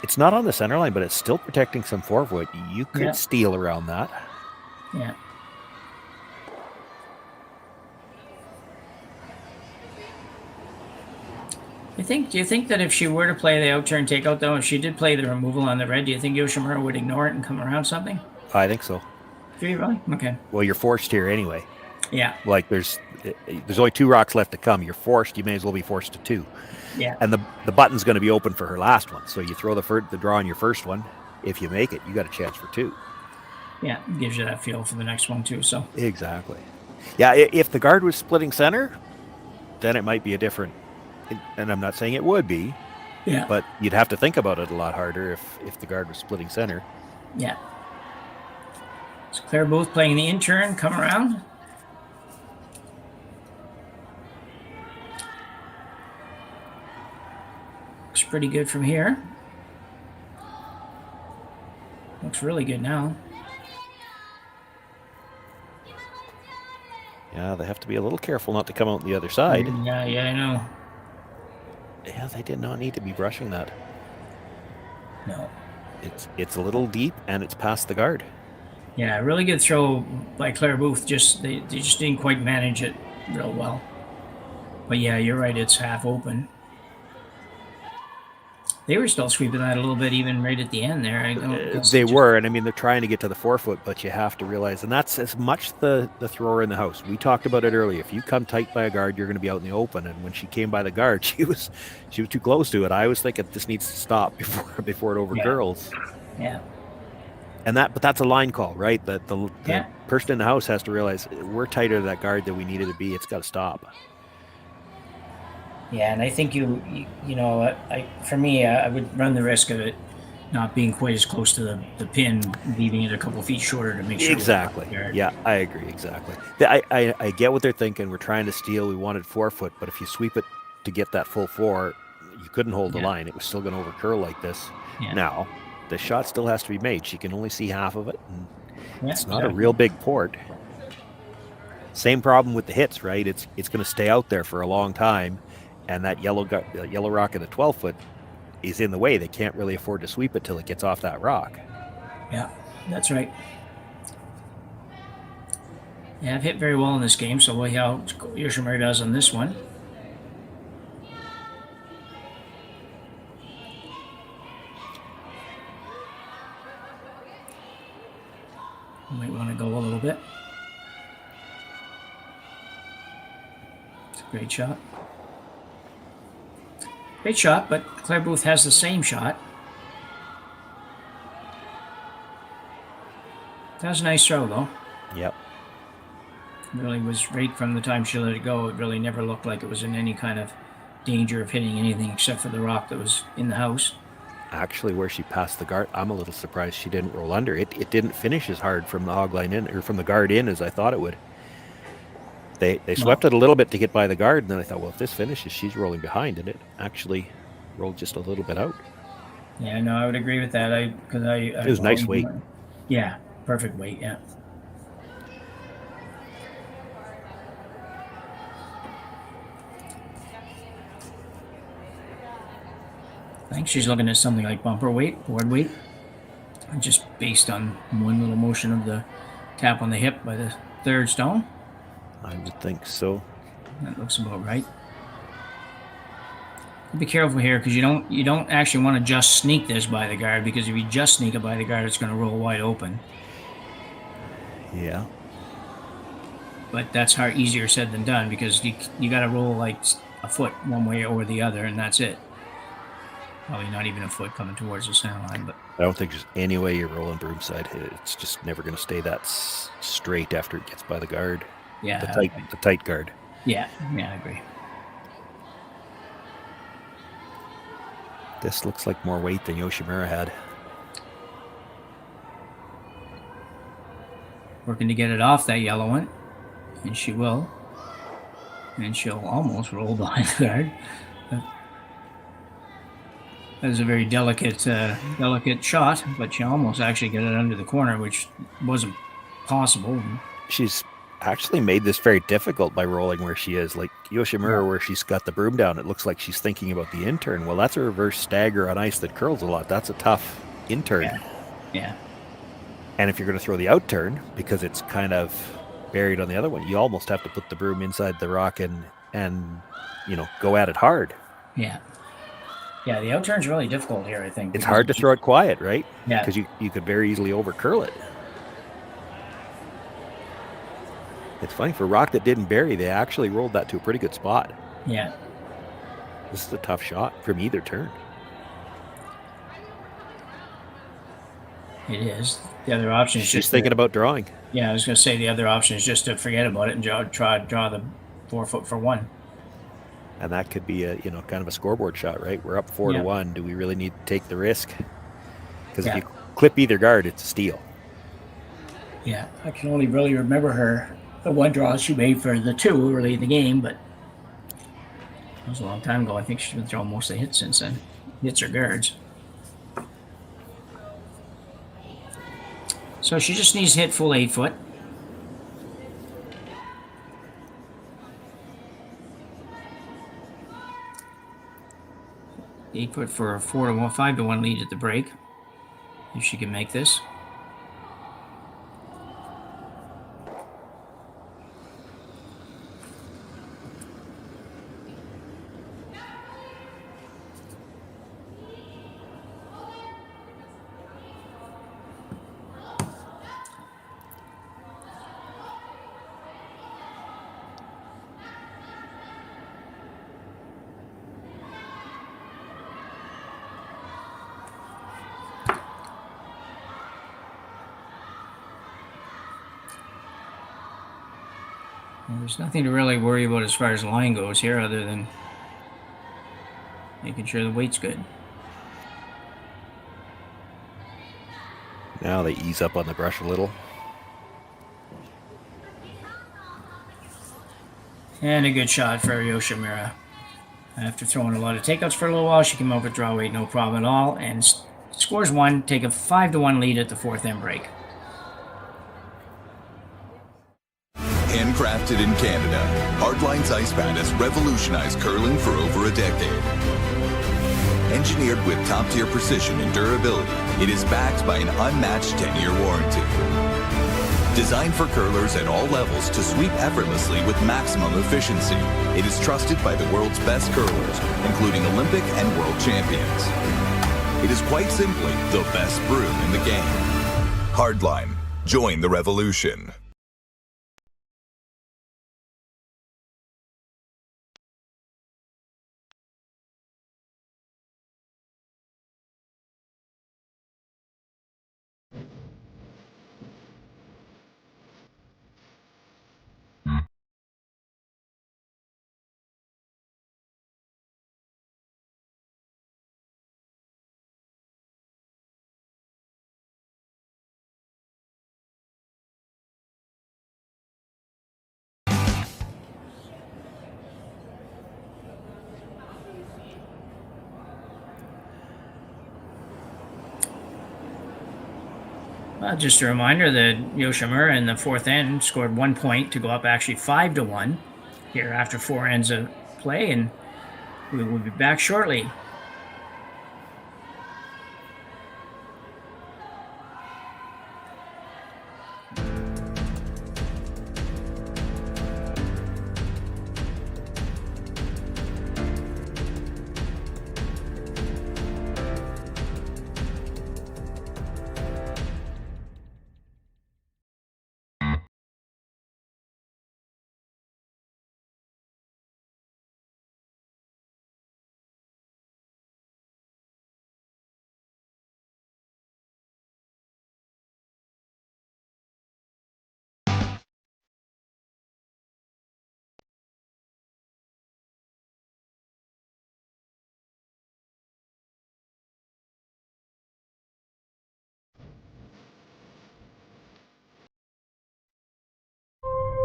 It's not on the center line, but it's still protecting some forefoot. You could steal around that. Yeah. Do you think that if she were to play the out turn takeout, though, if she did play the removal on the red, do you think Yoshimura would ignore it and come around something? I think so. Do you really? Okay. Well, you're forced here anyway. Yeah. Like there's only 2 rocks left to come. You're forced. You may as well be forced to 2. Yeah. And the button's going to be open for her last one. So you throw the draw on your first one. If you make it, you got a chance for 2. Yeah, it gives you that feel for the next one too. So exactly. Yeah, if the guard was splitting center, then it might be a different. And I'm not saying it would be, Yeah. But you'd have to think about it a lot harder if the guard was splitting center. Yeah. So Claire Booth playing the intern, come around. Looks pretty good from here. Looks really good now. Yeah, they have to be a little careful not to come out the other side. Yeah, I know. Yeah, they did not need to be brushing that. No. It's a little deep and it's past the guard. Yeah, really good throw by Claire Booth. They just didn't quite manage it real well. But yeah, you're right. It's half open. They were still sweeping that a little bit, even right at the end there. They were, and I mean, they're trying to get to the 4-foot, but you have to realize, and that's as much the thrower in the house. We talked about it earlier. If you come tight by a guard, you're going to be out in the open. And when she came by the guard, she was too close to it. I was thinking this needs to stop before it overcurls. Yeah. But that's a line call, right? The person in the house has to realize we're tighter to that guard than we needed to be. It's got to stop. Yeah, and I think for me, I would run the risk of it not being quite as close to the pin, leaving it a couple feet shorter to make sure. Exactly. Yeah, I agree. Exactly. I get what they're thinking. We're trying to steal. We wanted 4-foot, but if you sweep it to get that full 4, you couldn't hold the line. It was still going to overcurl like this. Yeah. Now, the shot still has to be made. She can only see half of it. And it's not a real big port. Same problem with the hits, right? It's going to stay out there for a long time. And that yellow rock at the 12-foot is in the way. They can't really afford to sweep it till it gets off that rock. Yeah, that's right. Yeah, I've hit very well in this game, so we'll see how Yoshimura does on this one. Might want to go a little bit. It's a great shot. Great shot, but Claire Booth has the same shot. That was a nice throw, though. Yep. It really was right from the time she let it go. It really never looked like it was in any kind of danger of hitting anything except for the rock that was in the house. Actually, where she passed the guard, I'm a little surprised she didn't roll under. It didn't finish as hard from the hog line in, or from the guard in, as I thought it would. They swept it a little bit to get by the guard, and then I thought, well, if this finishes, she's rolling behind, and it actually rolled just a little bit out. Yeah, no, I would agree with that. It was nice weight. Yeah, perfect weight, yeah. I think she's looking at something like bumper weight, board weight, just based on one little motion of the tap on the hip by the third stone. I would think so. That looks about right. Be careful here, because you don't actually want to just sneak this by the guard, because if you just sneak it by the guard, it's going to roll wide open. Yeah. But that's easier said than done, because you got to roll like a foot one way or the other, and that's it. Probably not even a foot coming towards the center line, but I don't think there's any way you're rolling broomside. It's just never going to stay that straight after it gets by the guard. Yeah, the tight guard. Yeah, I agree. This looks like more weight than Yoshimura had. Working to get it off that yellow one, and she will. And she'll almost roll behind the guard. That is a very delicate shot, but she almost actually got it under the corner, which wasn't possible. She's actually made this very difficult by rolling where she is. Like Yoshimura, where she's got the broom down, it looks like she's thinking about the intern. Well, that's a reverse stagger on ice that curls a lot. That's a tough intern. Yeah. And if you're going to throw the out turn, because it's kind of buried on the other one, you almost have to put the broom inside the rock and go at it hard. Yeah. Yeah, the out turn's really difficult here, I think. It's hard to throw it quiet, right? Yeah. Because you could very easily overcurl it. It's funny, for a rock that didn't bury, they actually rolled that to a pretty good spot. Yeah. This is a tough shot from either turn. It is. The other option is She's thinking about drawing. Yeah, I was going to say the other option is just to forget about it and draw the 4 foot for 1. And that could be a kind of a scoreboard shot, right? We're up 4-1. Do we really need to take the risk? Because if you clip either guard, it's a steal. Yeah, I can only really remember the one draw she made for the 2 early in the game, but that was a long time ago. I think she's been throwing most of the hits since then. Hits her guards. So she just needs to hit full 8 foot. Eight foot for a 4-1, 5-1 lead at the break. If she can make this. There's nothing to really worry about as far as line goes here other than making sure the weight's good. Now they ease up on the brush a little. And a good shot for Yoshimura. After throwing a lot of takeouts for a little while, she came up with draw weight, no problem at all, and scores 1, take a 5-1 lead at the 4th end break. Handcrafted in Canada, Hardlines Ice Pad has revolutionized curling for over a decade. Engineered with top-tier precision and durability, it is backed by an unmatched 10-year warranty. Designed for curlers at all levels to sweep effortlessly with maximum efficiency, it is trusted by the world's best curlers, including Olympic and world champions. It is quite simply the best broom in the game. Hardline, join the revolution. Just a reminder that Yoshimura in the 4th end scored 1 point to go up actually 5-1 here after 4 ends of play, and we will be back shortly.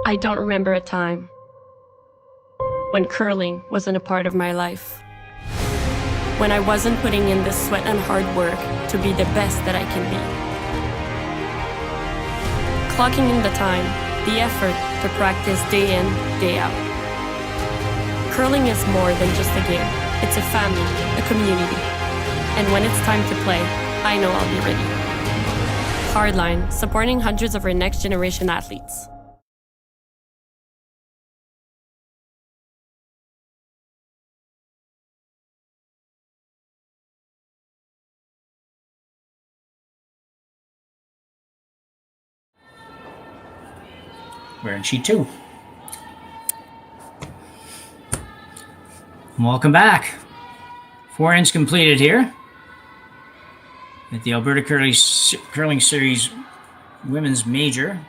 I don't remember a time when curling wasn't a part of my life. When I wasn't putting in the sweat and hard work to be the best that I can be. Clocking in the time, the effort to practice day in, day out. Curling is more than just a game. It's a family, a community. And when it's time to play, I know I'll be ready. Hardline, supporting hundreds of our next generation athletes. We're in sheet 2. Welcome back. 4 ends completed here at the Alberta Curling Series Women's Major,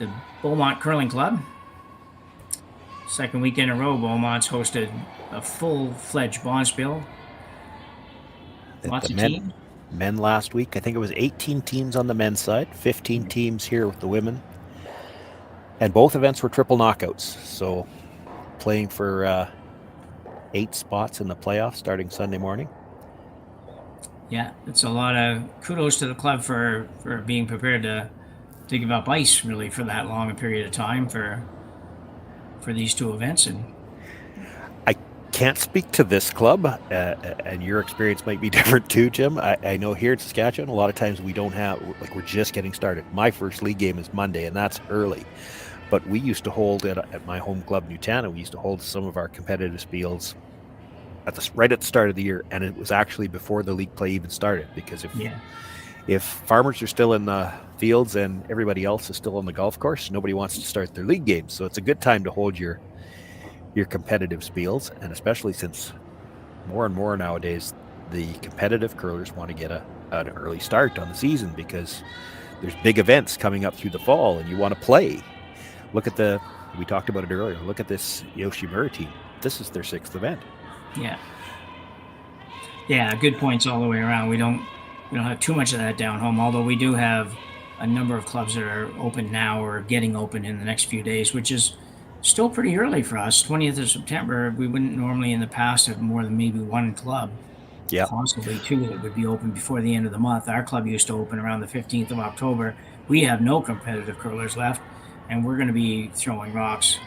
the Beaumont Curling Club. second week in a row, Beaumont's hosted a full-fledged bonspiel. Lots of teams. Men last week, I think it was 18 teams on the men's side, 15 teams here with the women. And both events were triple knockouts. So playing for 8 spots in the playoffs starting Sunday morning. Yeah, it's a lot of kudos to the club for being prepared to give up ice really for that long a period of time for these two events. And I can't speak to this club, and your experience might be different too, Jim. I know here in Saskatchewan, a lot of times we don't have, like, we're just getting started. My first league game is Monday, and that's early. But we used to hold at my home club, Newtana, we used to hold some of our competitive spiels right at the start of the year, and it was actually before the league play even started, because if farmers are still in the fields and everybody else is still on the golf course, nobody wants to start their league games. So it's a good time to hold your competitive spiels, and especially since more and more nowadays the competitive curlers want to get an early start on the season, because there's big events coming up through the fall and you want to play. Look at we talked about it earlier, look at this Yoshimura team. This is their 6th event. Yeah, good points all the way around. We don't have too much of that down home, although we do have a number of clubs that are open now or getting open in the next few days, which is still pretty early for us. 20th of September, we wouldn't normally in the past have more than maybe one club, possibly 2 that would be open before the end of the month. Our club used to open around the 15th of October. We have no competitive curlers left, and we're going to be throwing rocks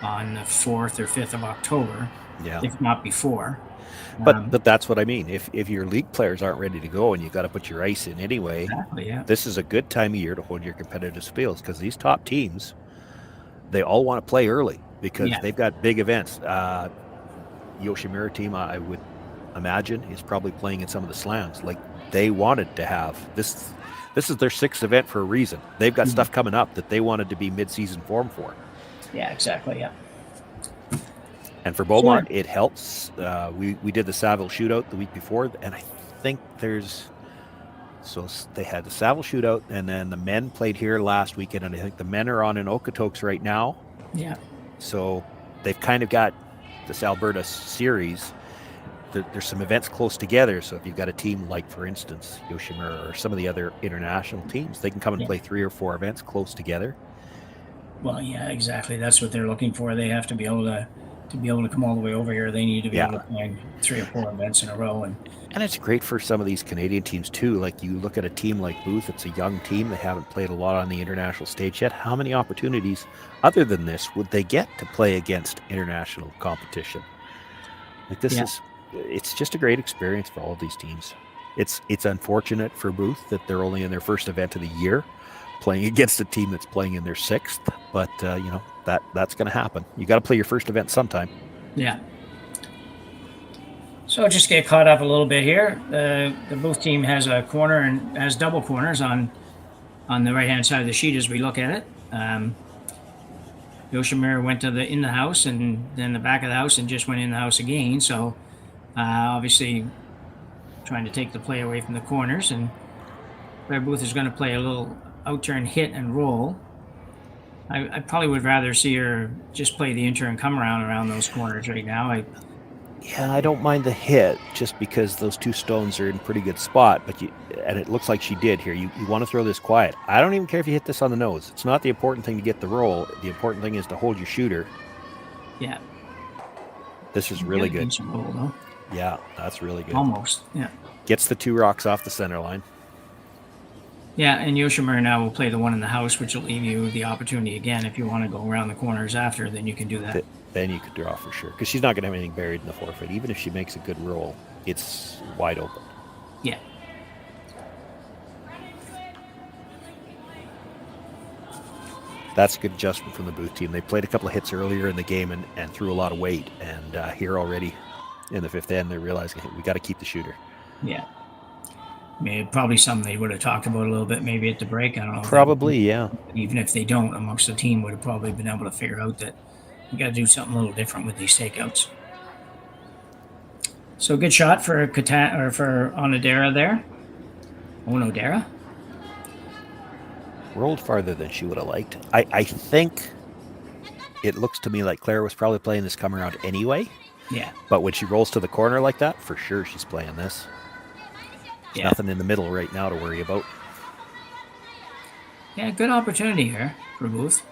on the 4th or 5th of October, if not before. But that's what I mean. If your league players aren't ready to go and you've got to put your ice in anyway, this is a good time of year to hold your competitive spiels, because these top teams, they all want to play early because they've got big events. Yoshimura team, I would imagine, is probably playing in some of the slams. Like, they wanted to have this. This is their 6th event for a reason. They've got stuff coming up that they wanted to be mid-season form for. Yeah, exactly. Yeah. And for Beaumont, it helps. We did the Saville shootout the week before, and I think so they had the Saville shootout, and then the men played here last weekend, and I think the men are on in Okotoks right now. Yeah. So they've kind of got this Alberta series. There's some events close together, so if you've got a team like, for instance, Yoshimura or some of the other international teams, they can come and play 3 or 4 events close together. Well, yeah, exactly. That's what they're looking for. They have to be able to come all the way over here. They need to be able to play 3 or 4 events in a row. And it's great for some of these Canadian teams too. Like, you look at a team like Booth, it's a young team. They haven't played a lot on the international stage yet. How many opportunities other than this would they get to play against international competition? Like, it's just a great experience for all of these teams. It's unfortunate for Booth that they're only in their first event of the year, playing against a team that's playing in their 6th, but that's going to happen. You got to play your first event sometime. Yeah. So just get caught up a little bit here. The Booth team has a corner and has double corners on the right hand side of the sheet as we look at it. Yoshimura went to in the house and then the back of the house and just went in the house again. So obviously trying to take the play away from the corners, and Claire Booth is going to play a little out-turn hit and roll. I probably would rather see her just play the in-turn come around those corners right now. I don't mind the hit, just because those 2 stones are in pretty good spot, and it looks like she did here. You want to throw this quiet. I don't even care if you hit this on the nose. It's not the important thing to get the roll. The important thing is to hold your shooter. Yeah. This is really good. Roll, though. Yeah, that's really good. Almost, yeah. Gets the 2 rocks off the center line. Yeah, and Yoshimura now will play the one in the house, which will leave you the opportunity again. If you want to go around the corners after, then you can do that. Then you could draw for sure, because she's not going to have anything buried in the forefeit. Even if she makes a good roll, it's wide open. Yeah. That's a good adjustment from the Booth team. They played a couple of hits earlier in the game and threw a lot of weight. And here already in the 5th end, they're realizing, hey, we got to keep the shooter. Yeah. Probably something they would have talked about a little bit maybe at the break. I don't know. Probably, yeah. Even if they don't, amongst the team would have probably been able to figure out that you got to do something a little different with these takeouts. So good shot for Onodera there. Onodera. Rolled farther than she would have liked. I think it looks to me like Claire was probably playing this come around anyway. Yeah. But when she rolls to the corner like that, for sure she's playing this. There's nothing in the middle right now to worry about. Yeah, good opportunity here for Booth.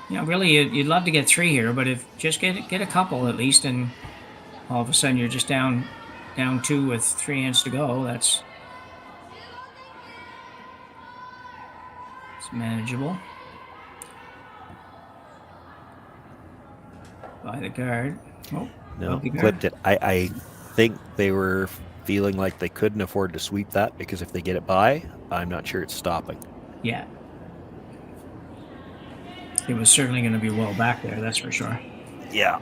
Really, you'd love to get 3 here, but if just get a couple at least, and all of a sudden you're just down 2 with 3 hands to go. It's manageable. By the guard. Oh, no, clipped it. I think they were feeling like they couldn't afford to sweep that, because if they get it by, I'm not sure it's stopping. Yeah. It was certainly going to be well back there, that's for sure. Yeah.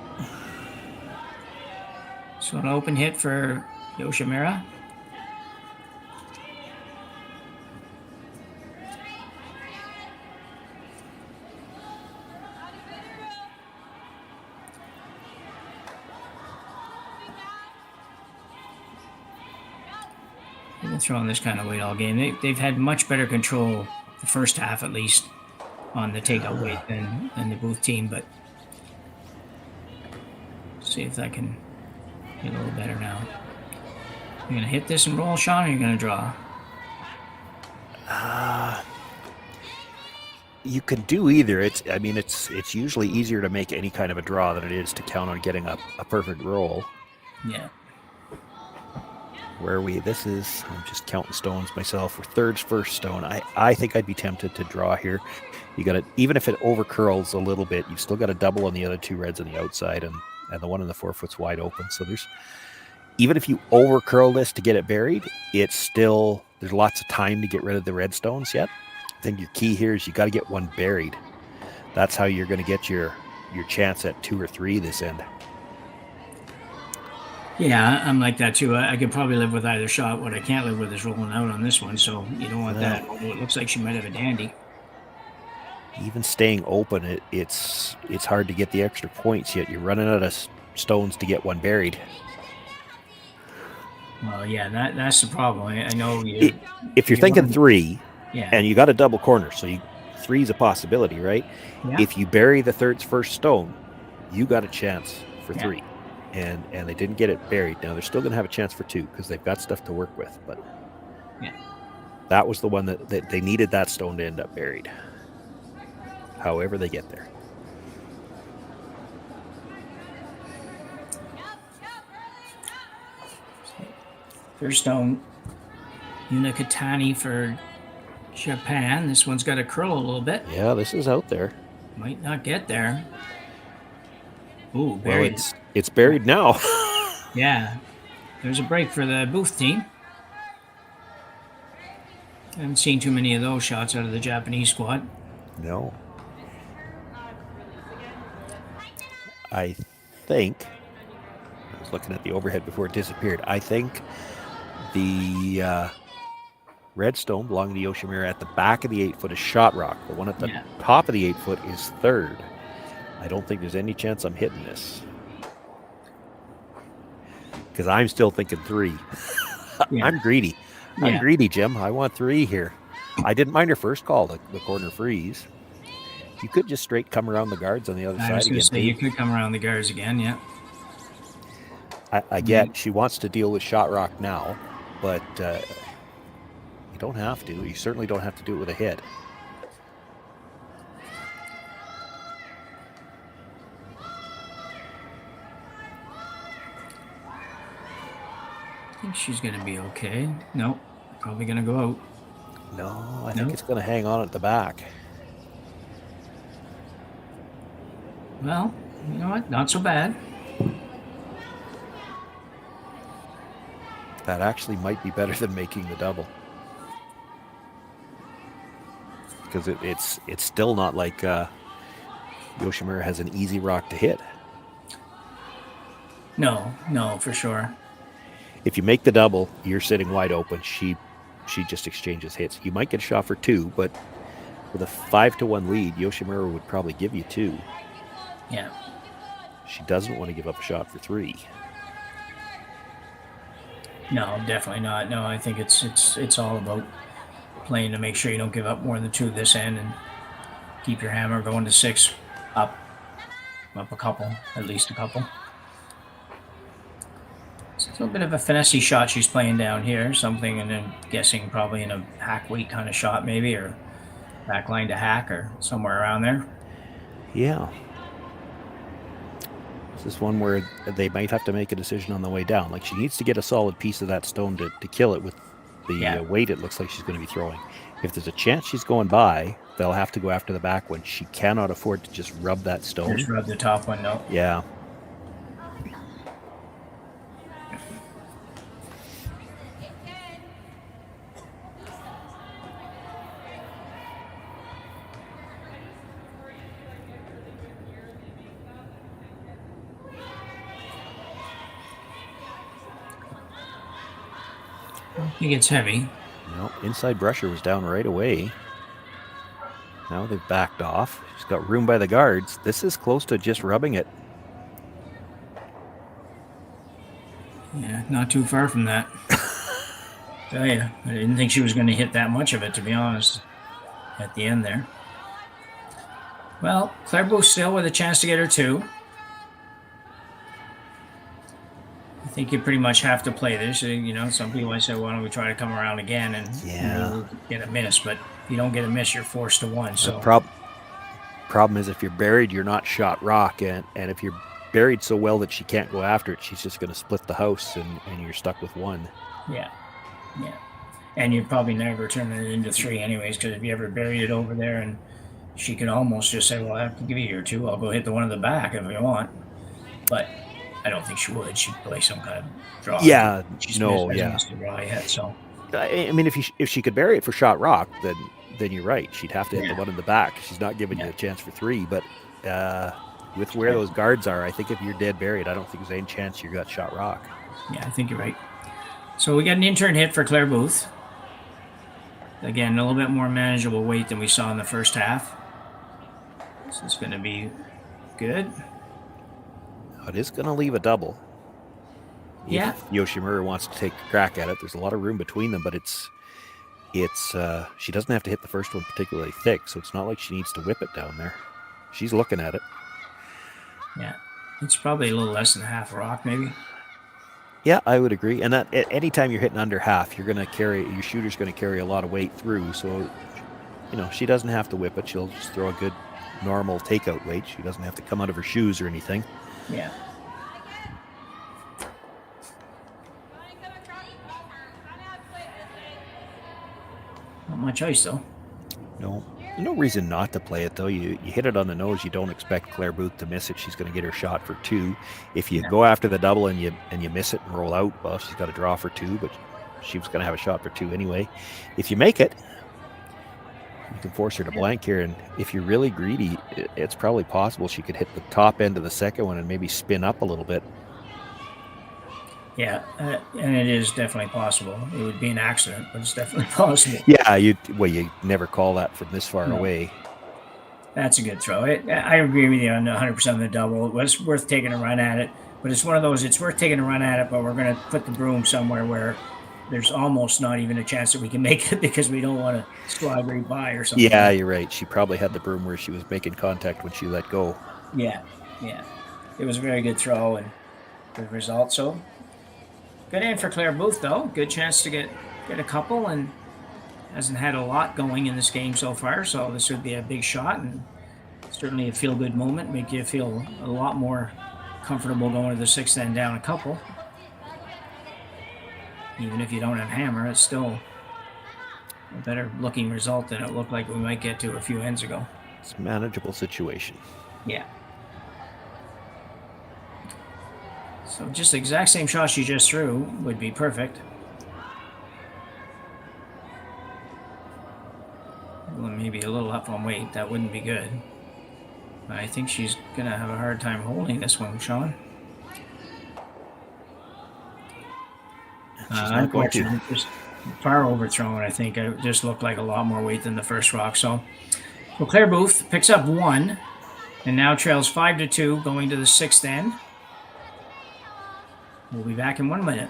So an open hit for Yoshimura. They've been throwing this kind of weight all game. They've had much better control the first half, at least, on the takeout weight than the Booth team, but see if that can get a little better now. You're going to hit this and roll, Shawn, or you're going to draw? You can do either. It's usually easier to make any kind of a draw than it is to count on getting a perfect roll. Yeah. I'm just counting stones myself. For thirds first stone, I think I'd be tempted to draw here. You got to, even if it over curls a little bit, you've still got a double on the other 2 reds on the outside, and the one in the 4-foot's wide open. So even if you over curl this to get it buried, there's lots of time to get rid of the red stones yet. I think your key here is you got to get one buried. That's how you're going to get your chance at 2 or 3 this end. Yeah, I'm like that too. I could probably live with either shot. What I can't live with is rolling out on this one, so you don't want that. Although it looks like she might have a dandy. Even staying open, it's hard to get the extra points yet. You're running out of stones to get one buried. Well, yeah, that's the problem. I know if you're thinking 3, yeah, and you got a double corner, so 3 is a possibility, right? Yeah. If you bury the third's first stone, you got a chance for 3. And they didn't get it buried. Now they're still going to have a chance for 2 because they've got stuff to work with. But that was the one that they needed that stone to end up buried. However they get there. First stone, Unikatani for Japan. This one's got to curl a little bit. Yeah, this is out there. Might not get there. Ooh, buried. Well, it's buried now. Yeah. There's a break for the Booth team. I haven't seen too many of those shots out of the Japanese squad. No. I think, I was looking at the overhead before it disappeared. I think the red stone belonging to Yoshimura at the back of the 8-foot is shot rock. The one at the top of the 8-foot is third. I don't think there's any chance I'm hitting this. Because I'm still thinking 3. Yeah. I'm greedy. I'm greedy, Jim. I want 3 here. I didn't mind her first call, the corner freeze. You could just straight come around the guards on the other side again. I was going to say, you could come around the guards again, yeah. I get she wants to deal with shot rock now, but you don't have to. You certainly don't have to do it with a hit. I think she's going to be okay. Nope. Probably going to go out. No, I think it's going to hang on at the back. Well, you know what? Not so bad. That actually might be better than making the double. Because it's still not like Yoshimura has an easy rock to hit. No, for sure. If you make the double, you're sitting wide open. She just exchanges hits. You might get a shot for 2, but with a 5-1 lead, Yoshimura would probably give you 2. Yeah. She doesn't want to give up a shot for 3. No, definitely not. No, I think it's all about playing to make sure you don't give up more than 2 this end and keep your hammer going to 6 up a couple, at least a couple. It's a little bit of a finessey shot she's playing down here, something, and then guessing probably in a hack weight kind of shot maybe, or back line to hack or somewhere around there. Yeah. This is one where they might have to make a decision on the way down. Like, she needs to get a solid piece of that stone to kill it with the weight it looks like she's going to be throwing. If there's a chance she's going by, they'll have to go after the back one. She cannot afford to just rub that stone. Just rub the top one, no. Yeah. I think it's heavy. No, inside brusher was down right away. Now they've backed off. She's got room by the guards. This is close to just rubbing it. Yeah, not too far from that. Tell you, I didn't think she was going to hit that much of it, to be honest, at the end there. Well, Claire Booth still with a chance to get her 2. I think you pretty much have to play this. You know, some people might say, why don't we try to come around again and get a miss? But if you don't get a miss, you're forced to 1. So the problem is if you're buried, you're not shot rock. And if you're buried so well that she can't go after it, she's just going to split the house and you're stuck with 1. Yeah. And you'd probably never turn it into 3 anyways, because if you ever buried it over there and she could almost just say, well, I have to give you your 2. I'll go hit the one in the back if you want. But I don't think she would. She'd play some kind of draw. Yeah, She's no, missed the draw yet, so. I mean, if she could bury it for shot rock, then you're right. She'd have to hit the one in the back. She's not giving you a chance for 3. But with where those guards are, I think if you're dead buried, I don't think there's any chance you got shot rock. Yeah, I think you're right. So we got an in-turn hit for Claire Booth. Again, a little bit more manageable weight than we saw in the first half. So it's going to be good. It is going to leave a double. Yeah. If Yoshimura wants to take a crack at it, there's a lot of room between them, but it's she doesn't have to hit the first one particularly thick, so it's not like she needs to whip it down there. She's looking at it. Yeah. It's probably a little less than half rock, maybe. Yeah, I would agree. And that anytime you're hitting under half, your shooter's going to carry a lot of weight through. So, she doesn't have to whip it. She'll just throw a good normal takeout weight. She doesn't have to come out of her shoes or anything. Yeah. Not my choice, though. No. No reason not to play it, though. You hit it on the nose. You don't expect Claire Booth to miss it. She's going to get her shot for 2. If you go after the double and you miss it and roll out, well, she's got to draw for 2, but she was going to have a shot for 2 anyway. If you make it, you can force her to blank here, and if you're really greedy, it's probably possible she could hit the top end of the second one and maybe spin up a little bit. Yeah, and it is definitely possible. It would be an accident, but it's definitely possible. Yeah, you never call that from this far away. That's a good throw. I agree with you on 100% of the double. It was worth taking a run at it, but it's one of those, it's worth taking a run at it, but we're going to put the broom somewhere where there's almost not even a chance that we can make it because we don't want to slide right by or something. Yeah, you're right. She probably had the broom where she was making contact when she let go. Yeah. It was a very good throw and good result. So good in for Claire Booth, though. Good chance to get a couple, and hasn't had a lot going in this game so far. So this would be a big shot and certainly a feel-good moment. Make you feel a lot more comfortable going to the 6th end down a couple. Even if you don't have hammer, it's still a better looking result than it looked like we might get to a few ends ago. It's a manageable situation. Yeah. So just the exact same shot she just threw would be perfect. Well, maybe a little up on weight. That wouldn't be good. But I think she's going to have a hard time holding this one, Shawn. Unfortunately, just far overthrown. I think it just looked like a lot more weight than the first rock. So Claire Booth picks up 1 and now trails 5-2 going to the 6th end. We'll be back in 1 minute.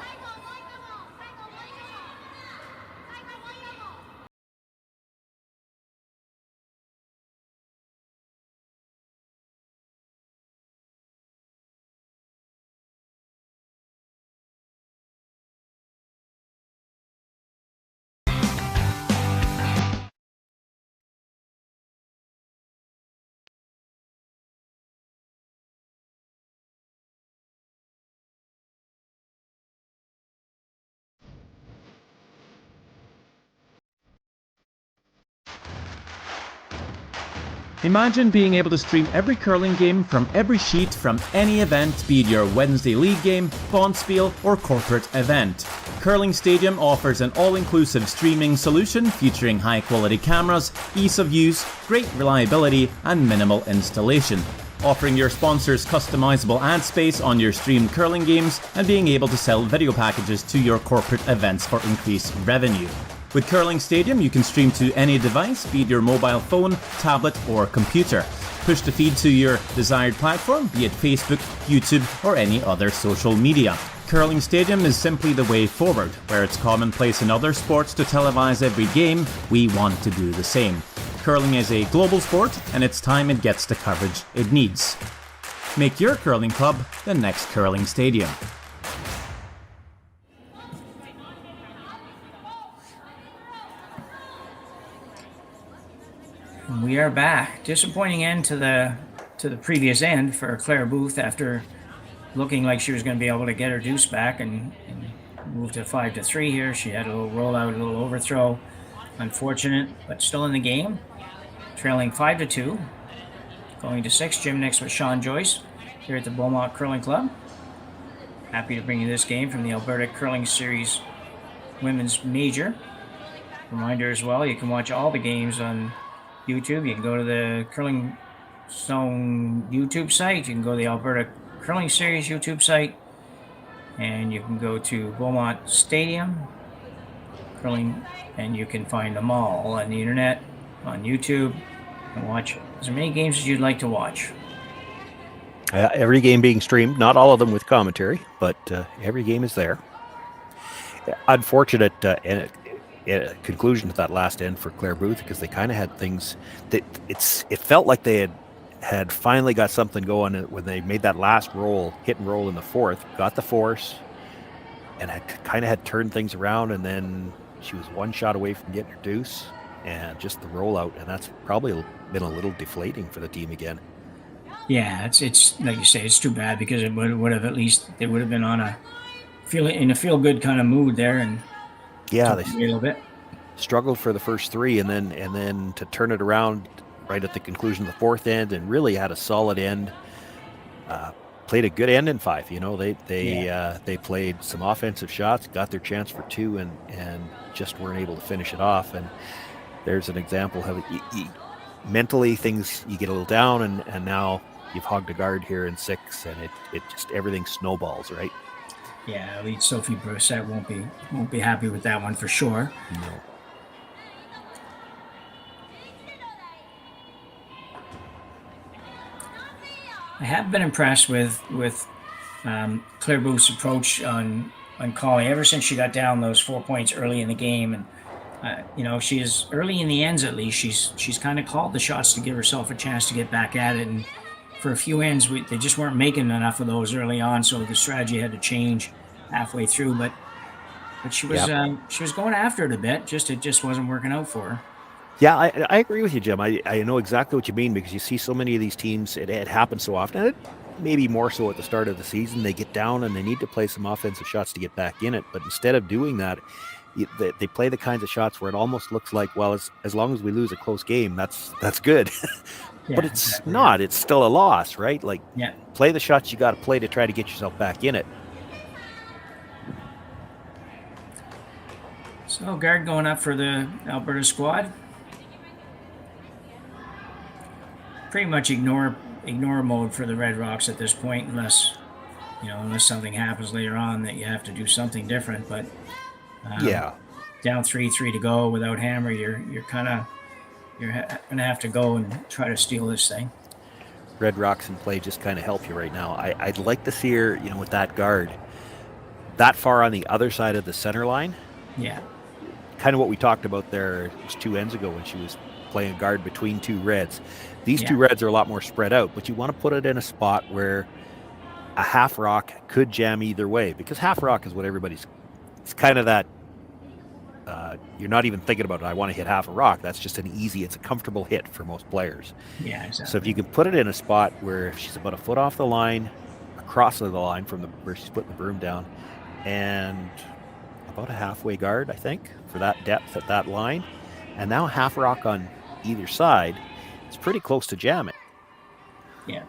Imagine being able to stream every curling game from every sheet from any event, be it your Wednesday league game, bonspiel, or corporate event. Curling Stadium offers an all-inclusive streaming solution featuring high-quality cameras, ease of use, great reliability, and minimal installation. Offering your sponsors customizable ad space on your streamed curling games and being able to sell video packages to your corporate events for increased revenue. With Curling Stadium, you can stream to any device, be it your mobile phone, tablet, or computer. Push the feed to your desired platform, be it Facebook, YouTube, or any other social media. Curling Stadium is simply the way forward. Where it's commonplace in other sports to televise every game, we want to do the same. Curling is a global sport, and it's time it gets the coverage it needs. Make your curling club the next Curling Stadium. We are back. Disappointing end to the previous end for Claire Booth after looking like she was going to be able to get her deuce back and move to 5-3 here. She had a little rollout, a little overthrow. Unfortunate, but still in the game. Trailing 5-2. Going to 6. Gym next with Shawn Joyce here at the Beaumont Curling Club. Happy to bring you this game from the Alberta Curling Series Women's Major. Reminder as well, you can watch all the games on YouTube. You can go to the Curling Zone YouTube site. You can go to the Alberta Curling Series YouTube site. And you can go to Beaumont Stadium Curling, and you can find them all on the internet, on YouTube, and watch as many games as you'd like to watch. Every game being streamed, not all of them with commentary, but every game is there. Unfortunate conclusion to that last end for Claire Booth, because they kind of had things that it felt like they had finally got something going when they made that last roll, hit and roll in the fourth, got the force, and had turned things around, and then she was one shot away from getting her deuce, and just the rollout, and that's probably been a little deflating for the team again. Yeah, it's like you say, it's too bad, because it would have, at least they would have been on a feel good kind of mood there, and yeah, they a little bit struggled for the first three, and then to turn it around right at the conclusion of the fourth end, and really had a solid end. Played a good end in 5. You know, they played some offensive shots, got their chance for 2, and just weren't able to finish it off. And there's an example of mentally things, you get a little down, and now you've hogged a guard here in 6, and it just everything snowballs, right? Yeah, lead Sophie Brissett won't be happy with that one for sure. No. I have been impressed with Claire Booth's approach on calling ever since she got down those 4 points early in the game, and she is early in the ends, at least she's kind of called the shots to give herself a chance to get back at it, and for a few ends they just weren't making enough of those early on, so the strategy had to change halfway through, but she was she was going after it a bit, it just wasn't working out for her. Yeah, I agree with you, Jim. I know exactly what you mean, because you see so many of these teams, it happens so often, and maybe more so at the start of the season. They get down and they need to play some offensive shots to get back in it, but instead of doing that, they play the kinds of shots where it almost looks like, well, as long as we lose a close game, that's good. Yeah, but it's exactly not. It's still a loss, right? Like, play the shots you got to play to try to get yourself back in it. So guard going up for the Alberta squad. Pretty much ignore mode for the Red Rocks at this point, unless something happens later on that you have to do something different. But down 3-3 to go without Hammer, you're gonna have to go and try to steal this thing. Red Rocks in play just kind of help you right now. I'd like to see her, with that guard that far on the other side of the center line. Yeah, kind of what we talked about there. It was 2 ends ago when she was playing guard between 2 Reds. These 2 Reds are a lot more spread out, but you want to put it in a spot where a half rock could jam either way, because half rock is what it's kind of that, you're not even thinking about it. I want to hit half a rock. That's just it's a comfortable hit for most players. Yeah, exactly. So if you can put it in a spot where she's about a foot off the line, across the line from where she's putting the broom down, and about a halfway guard, I think, for that depth at that line, and now half rock on either side, It's pretty close to jamming. Yeah.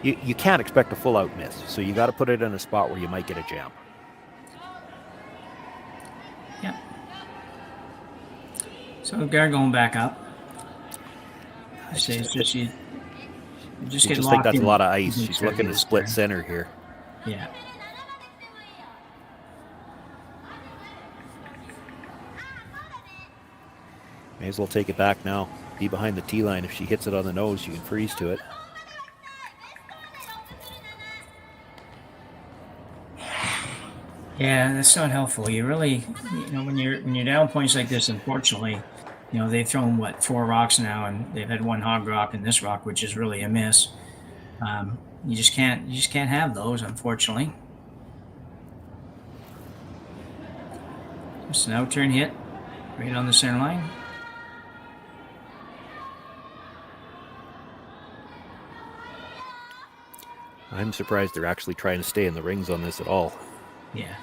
You can't expect a full-out miss, so you got to put it in a spot where you might get a jam. Yeah. So Gar going back up. I say it's just you just get just locked think that's in. a lot of ice. You She's can looking to just split there. center here. Yeah. May as well take it back now. Be behind the tee line. If she hits it on the nose, you can freeze to it. Yeah, that's not helpful. You really, when you're down points like this, unfortunately, they've thrown 4 rocks now, and they've had 1 hog rock and this rock, which is really a miss. You just can't have those, unfortunately. Just an out turn hit, right on the center line. I'm surprised they're actually trying to stay in the rings on this at all. Yeah.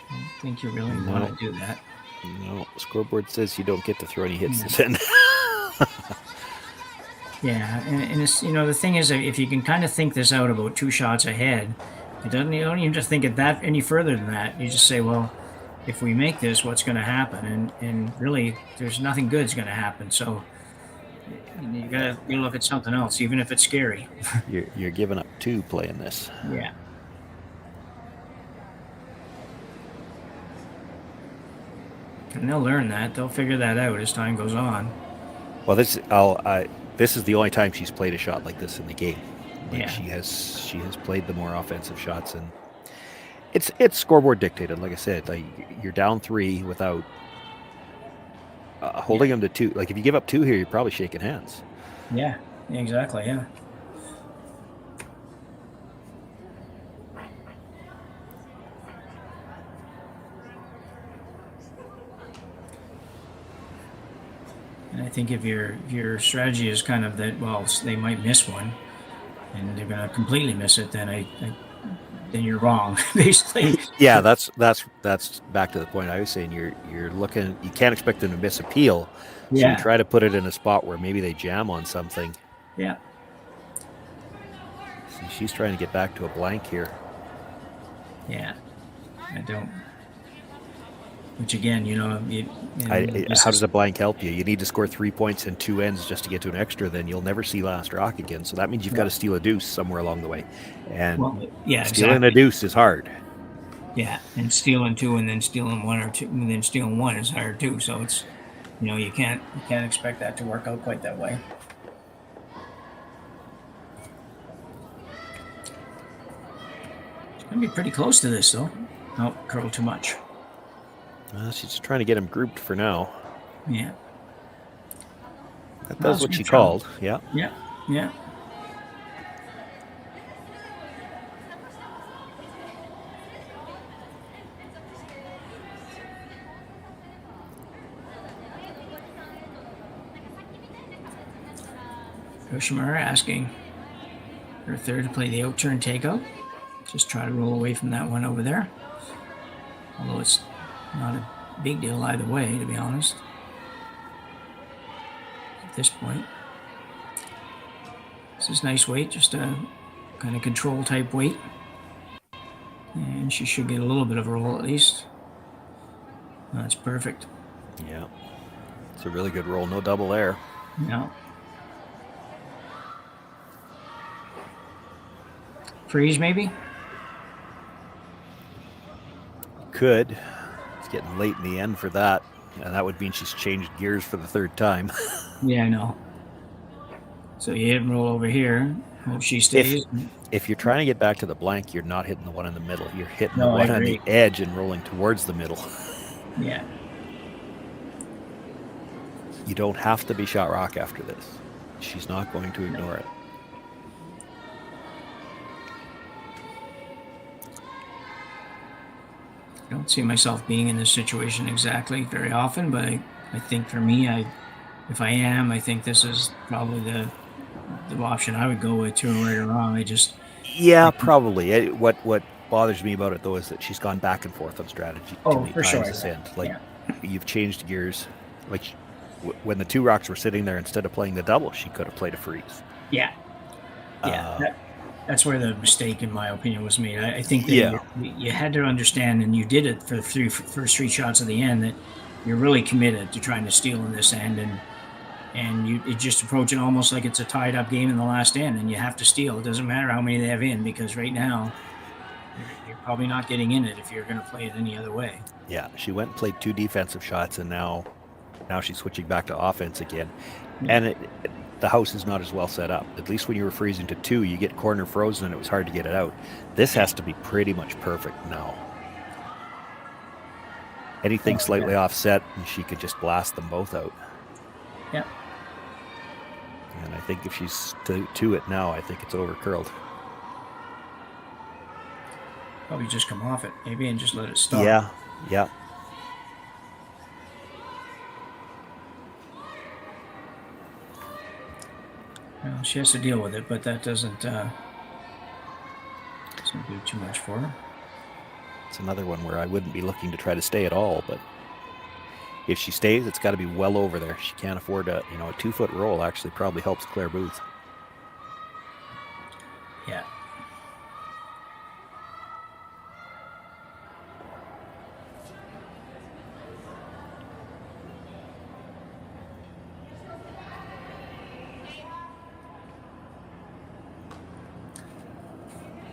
I don't think you really want to do that. No, scoreboard says you don't get to throw any hits this end. Yeah, and it's the thing is, if you can kind of think this out about 2 shots ahead, you don't even just think it that any further than that. You just say, well, if we make this, what's going to happen? And really, there's nothing good's going to happen. So you gotta look at something else, even if it's scary. You're giving up 2 playing this. Yeah. And they'll learn that. They'll figure that out as time goes on. Well, this is the only time she's played a shot like this in the game. Yeah. She has played the more offensive shots, and it's scoreboard dictated. Like I said, like you're down 3 without holding them to 2. Like if you give up 2 here, you're probably shaking hands. Yeah. Exactly. Yeah. And I think if your strategy is kind of that, well, they might miss one, and they're going to completely miss it, then then you're wrong, basically. Yeah, that's back to the point I was saying. You're looking. You can't expect them to miss a peel, so Yeah. you try to put it in a spot where maybe they jam on something. Yeah. See, she's trying to get back to a blank here. Yeah. I don't. Which again, How does a blank help you? You need to score 3 points in 2 ends just to get to an extra. Then you'll never see last rock again. So that means you've got to steal a deuce somewhere along the way, and stealing a deuce is hard. Yeah, and stealing 2 and then stealing 1 or 2 and then stealing 1 is hard too. So it's, you can't expect that to work out quite that way. It's gonna be pretty close to this though. Oh, curl too much. She's just trying to get him grouped for now. Yeah. That's what she called. Yeah. Yeah. Yeah. Yoshimura asking her 3rd to play the out turn takeout. Just try to roll away from that one over there. Although it's not a big deal either way, to be honest. At this point. This is nice weight, just a kind of control type weight. And she should get a little bit of a roll at least. That's perfect. Yeah. It's a really good roll. No double there. No. Freeze maybe? Could. It's getting late in the end for that. And that would mean she's changed gears for the 3rd time. Yeah, I know. So you hit and roll over here. Hope she stays. If you're trying to get back to the blank, you're not hitting the one in the middle. You're hitting No, the I one on agree. the edge and rolling towards the middle. Yeah. You don't have to be shot rock after this. She's not going to ignore it. I don't see myself being in this situation exactly very often, but I think for me, if I am, I think this is probably the option I would go with too, right or wrong. Yeah, probably. What bothers me about it, though, is that she's gone back and forth on strategy Oh, too many for times sure. this end. Like, Yeah. you've changed gears. Like, when the two rocks were sitting there, instead of playing the double, she could have played a freeze. Yeah. That's where the mistake, in my opinion, was made. I think that Yeah. you had to understand, and you did it for the first three shots of the end, that you're really committed to trying to steal in this end, and you just approach it almost like it's a tied-up game in the last end, and you have to steal. It doesn't matter how many they have in, because right now you're probably not getting in it if you're going to play it any other way. Yeah, she went and played 2 defensive shots, and now she's switching back to offense again. And the house is not as well set up. At least when you were freezing to 2, you get corner frozen and it was hard to get it out. This has to be pretty much perfect now. Anything slightly offset, and she could just blast them both out. Yeah. And I think if she's to it now, I think it's over curled. Probably just come off it, maybe, and just let it stop. Yeah. Well, she has to deal with it, but that doesn't do too much for her. It's another one where I wouldn't be looking to try to stay at all, but if she stays, it's got to be well over there. She can't afford a 2-foot roll. Actually, probably helps Claire Booth. Yeah.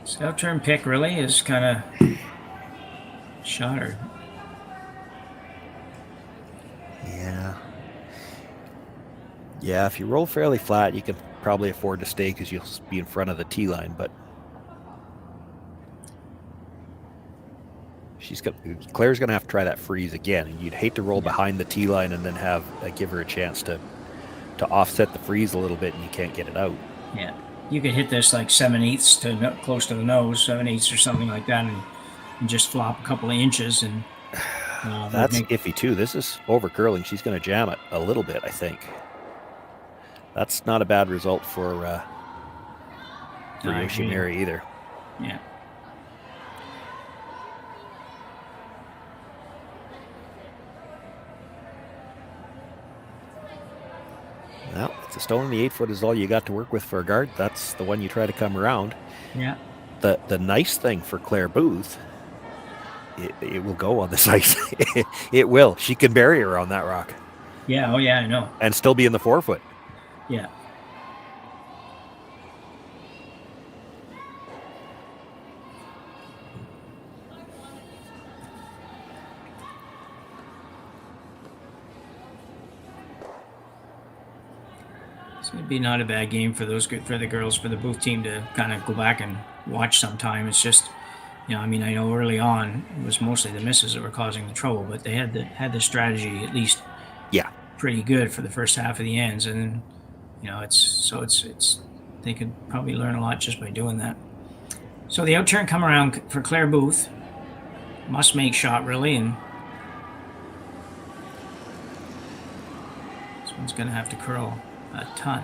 So turn pick really is kind of shot her. Yeah, if you roll fairly flat, you can probably afford to stay because you'll be in front of the tee line, but Claire's going to have to try that freeze again, and you'd hate to roll behind the tee line and then give her a chance to offset the freeze a little bit, and you can't get it out. Yeah, you could hit this like 7/8 to close to the nose, 7/8 or something like that, and just flop a couple of inches, and that's iffy too. This is over curling. She's going to jam it a little bit, I think. That's not a bad result for Yoshimura either. Yeah. Well, if the stone in the 8-foot is all you got to work with for a guard, that's the one you try to come around. Yeah. The nice thing for Claire Booth, it will go on this ice. It will. She can bury her on that rock. Yeah. Oh, yeah. I know. And still be in the 4-foot. Yeah. It'd be not a bad game for the girls, for the Booth team to kind of go back and watch sometime. It's just, I know early on it was mostly the misses that were causing the trouble, but they had the strategy at least pretty good for the first half of the ends, and it's they could probably learn a lot just by doing that. So the outturn come around for Claire Booth, must make shot really, and this one's going to have to curl a ton.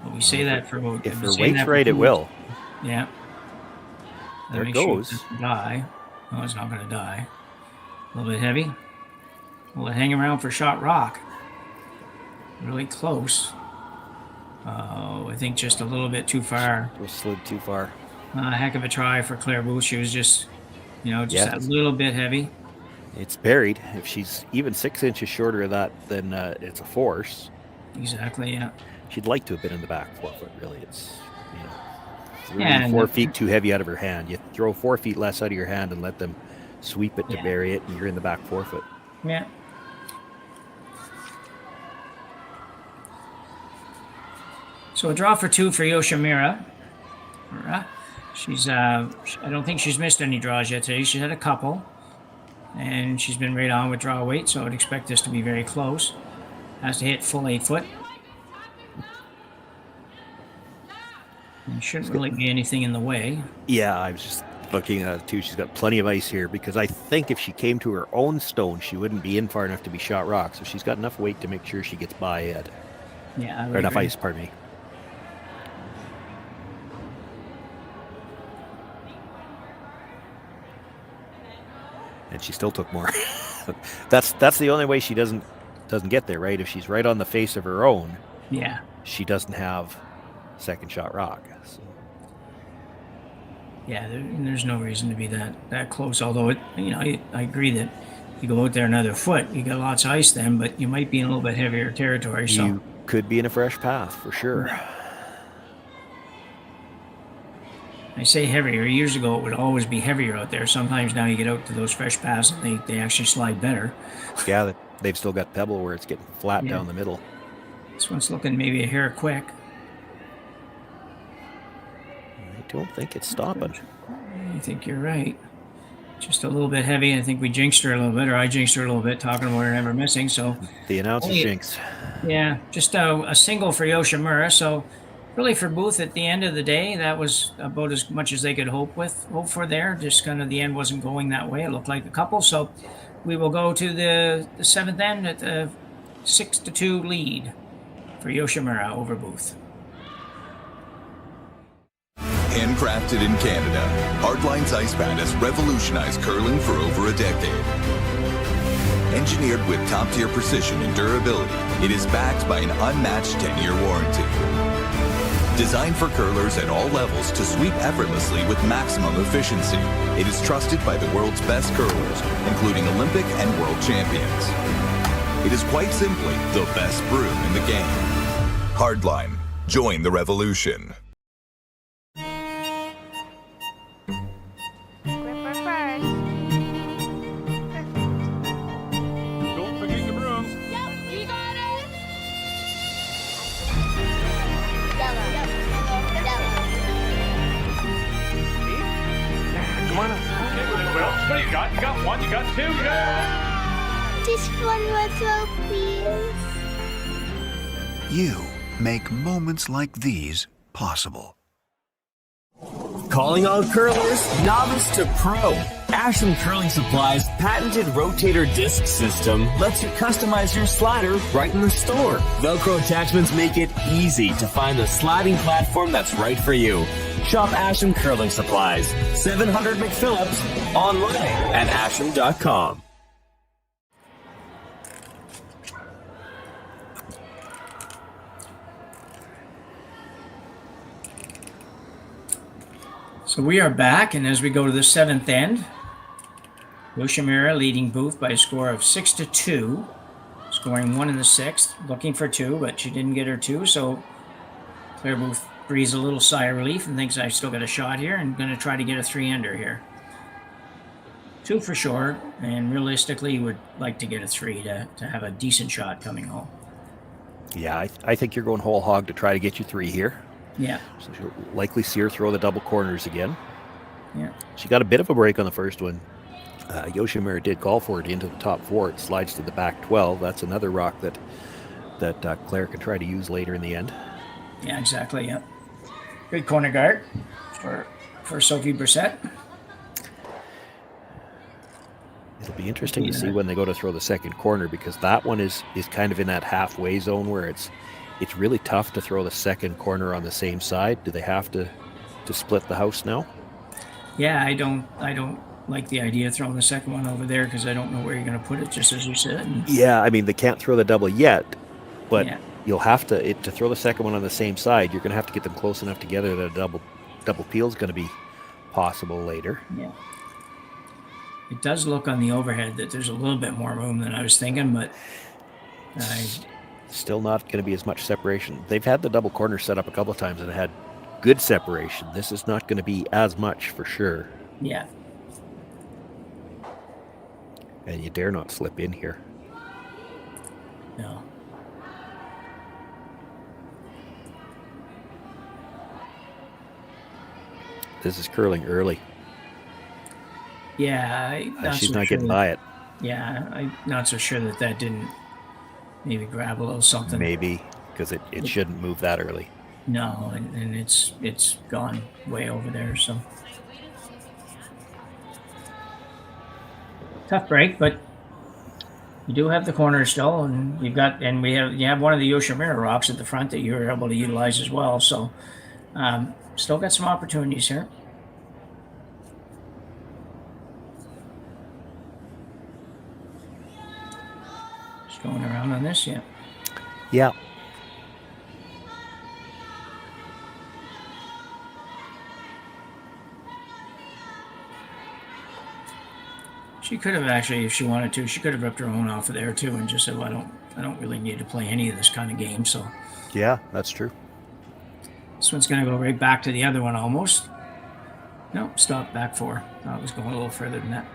But we say that for about... If her weight's right, it will. Yeah. There it goes. Sure it die. No, it's not going to die. A little bit heavy. Will it hang around for shot rock? Really close. Oh, I think just a little bit too far. It slid too far. A heck of a try for Claire Booth. She was just a little bit heavy. It's buried. If she's even 6 inches shorter of that, then it's a force. Exactly, yeah. She'd like to have been in the back 4-foot, really. It's, 4 feet too heavy out of her hand. You throw 4 feet less out of your hand and let them sweep it to bury it, and you're in the back 4-foot. Yeah. So a draw for 2 for Yoshimura. She's I don't think she's missed any draws yet today. She's had a couple, and she's been right on with draw weight, so I'd expect this to be very close. Has to hit full 8-foot. There shouldn't really be anything in the way. Yeah, I was just looking at it too. She's got plenty of ice here, because I think if she came to her own stone, she wouldn't be in far enough to be shot rock. So she's got enough weight to make sure she gets by it. Yeah, or enough ice, pardon me. and she still took more. That's the only way she doesn't get there, right? If she's right on the face of her own, Yeah. she doesn't have second shot rock. So. Yeah, there's no reason to be that close. Although I agree that you go out there another foot, you got lots of ice then, but you might be in a little bit heavier territory. So You could be in a fresh path for sure. I say heavier. Years ago, it would always be heavier out there. Sometimes now you get out to those fresh paths and they actually slide better. Yeah, they've still got pebble where it's getting flat down the middle. This one's looking maybe a hair quick. I don't think it's stopping. I think you're right. Just a little bit heavy. I think we jinxed her a little bit, or I jinxed her a little bit, talking about her never missing. So The announcer's jinx. yeah, just a single for Yoshimura. So really for Booth at the end of the day, that was about as much as they could hope for there. Just kind of the end wasn't going that way. It looked like a couple. So we will go to the seventh end at the 6-2 lead for Yoshimura over Booth. Handcrafted in Canada, Hardlines Ice Pad has revolutionized curling for over a decade. Engineered with top-tier precision and durability, it is backed by an unmatched 10-year warranty. Designed for curlers at all levels to sweep effortlessly with maximum efficiency, it is trusted by the world's best curlers, including Olympic and world champions. It is quite simply the best broom in the game. Hardline, join the revolution. Gripper first. Don't forget your brooms. Yep, you got it. Yellow. Come on up. Okay, well, what do you got? You got one, you got two, you got... Just one more throw, please. You make moments like these possible. Calling all curlers, novice to pro. Ashland Curling Supply's patented rotator disc system lets you customize your slider right in the store. Velcro attachments make it easy to find the sliding platform that's right for you. Shop Ashland Curling Supplies, 700 McPhillips, online at ashland.com. So we are back, and as we go to the seventh end, Yoshimura leading Booth by a score of 6-2, scoring 1 in the sixth, looking for 2, but she didn't get her 2, so Claire Booth breathes a little sigh of relief and thinks I've still got a shot here and going to try to get a 3-ender here. 2 for sure, and realistically you would like to get a 3 to have a decent shot coming home. Yeah, I think you're going whole hog to try to get you 3 here. Yeah. So you'll likely see her throw the double corners again. Yeah. She got a bit of a break on the first one. Yoshimura did call for it into the top 4. It slides to the back 12. That's another rock that Claire can try to use later in the end. Yeah, exactly. Yeah. Good corner guard for Sophie Brissett. It'll be interesting to see when they go to throw the second corner, because that one is kind of in that halfway zone where it's really tough to throw the second corner on the same side. Do they have to split the house now? Yeah, I don't like the idea of throwing the second one over there because I don't know where you're going to put it, just as you said. And Yeah, I mean, they can't throw the double yet, but Yeah. you'll have to throw the second one on the same side. You're going to have to get them close enough together that a double peel is going to be possible later. Yeah. It does look on the overhead that there's a little bit more room than I was thinking, but Still not going to be as much separation. They've had the double corner set up a couple of times and had good separation. This is not going to be as much for sure. yeah. And you dare not slip in here. No. This is curling early. Yeah. She's not getting by it. Yeah, I'm not so sure that didn't maybe grab a little something. Maybe, because it shouldn't move that early. No, and it's gone way over there, so. Tough break, but you do have the corner still, and you have one of the Yoshimura rocks at the front that you're able to utilize as well. So, still got some opportunities here. going around on this, yeah. Yeah. She could have actually, if she wanted to, she could have ripped her own off of there too, and just said, "Well, I don't really need to play any of this kind of game." So Yeah, that's true. this one's going to go right back to the other one almost. Nope, stop, back 4. Thought it was going a little further than that.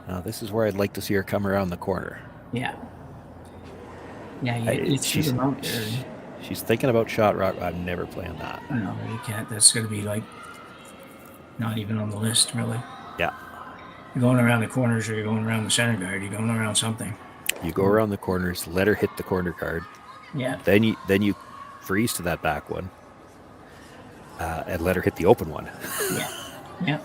Now, this is where I'd like to see her come around the corner. Yeah. Yeah, you see them out there. She's thinking about shot rock. I'm never playing that. No, you can't. That's going to be like not even on the list, really. Yeah. You're going around the corners or you're going around the center guard. You're going around something. You go around the corners, let her hit the corner guard. Yeah. Then you freeze to that back one, and let her hit the open one. Yeah. Yeah.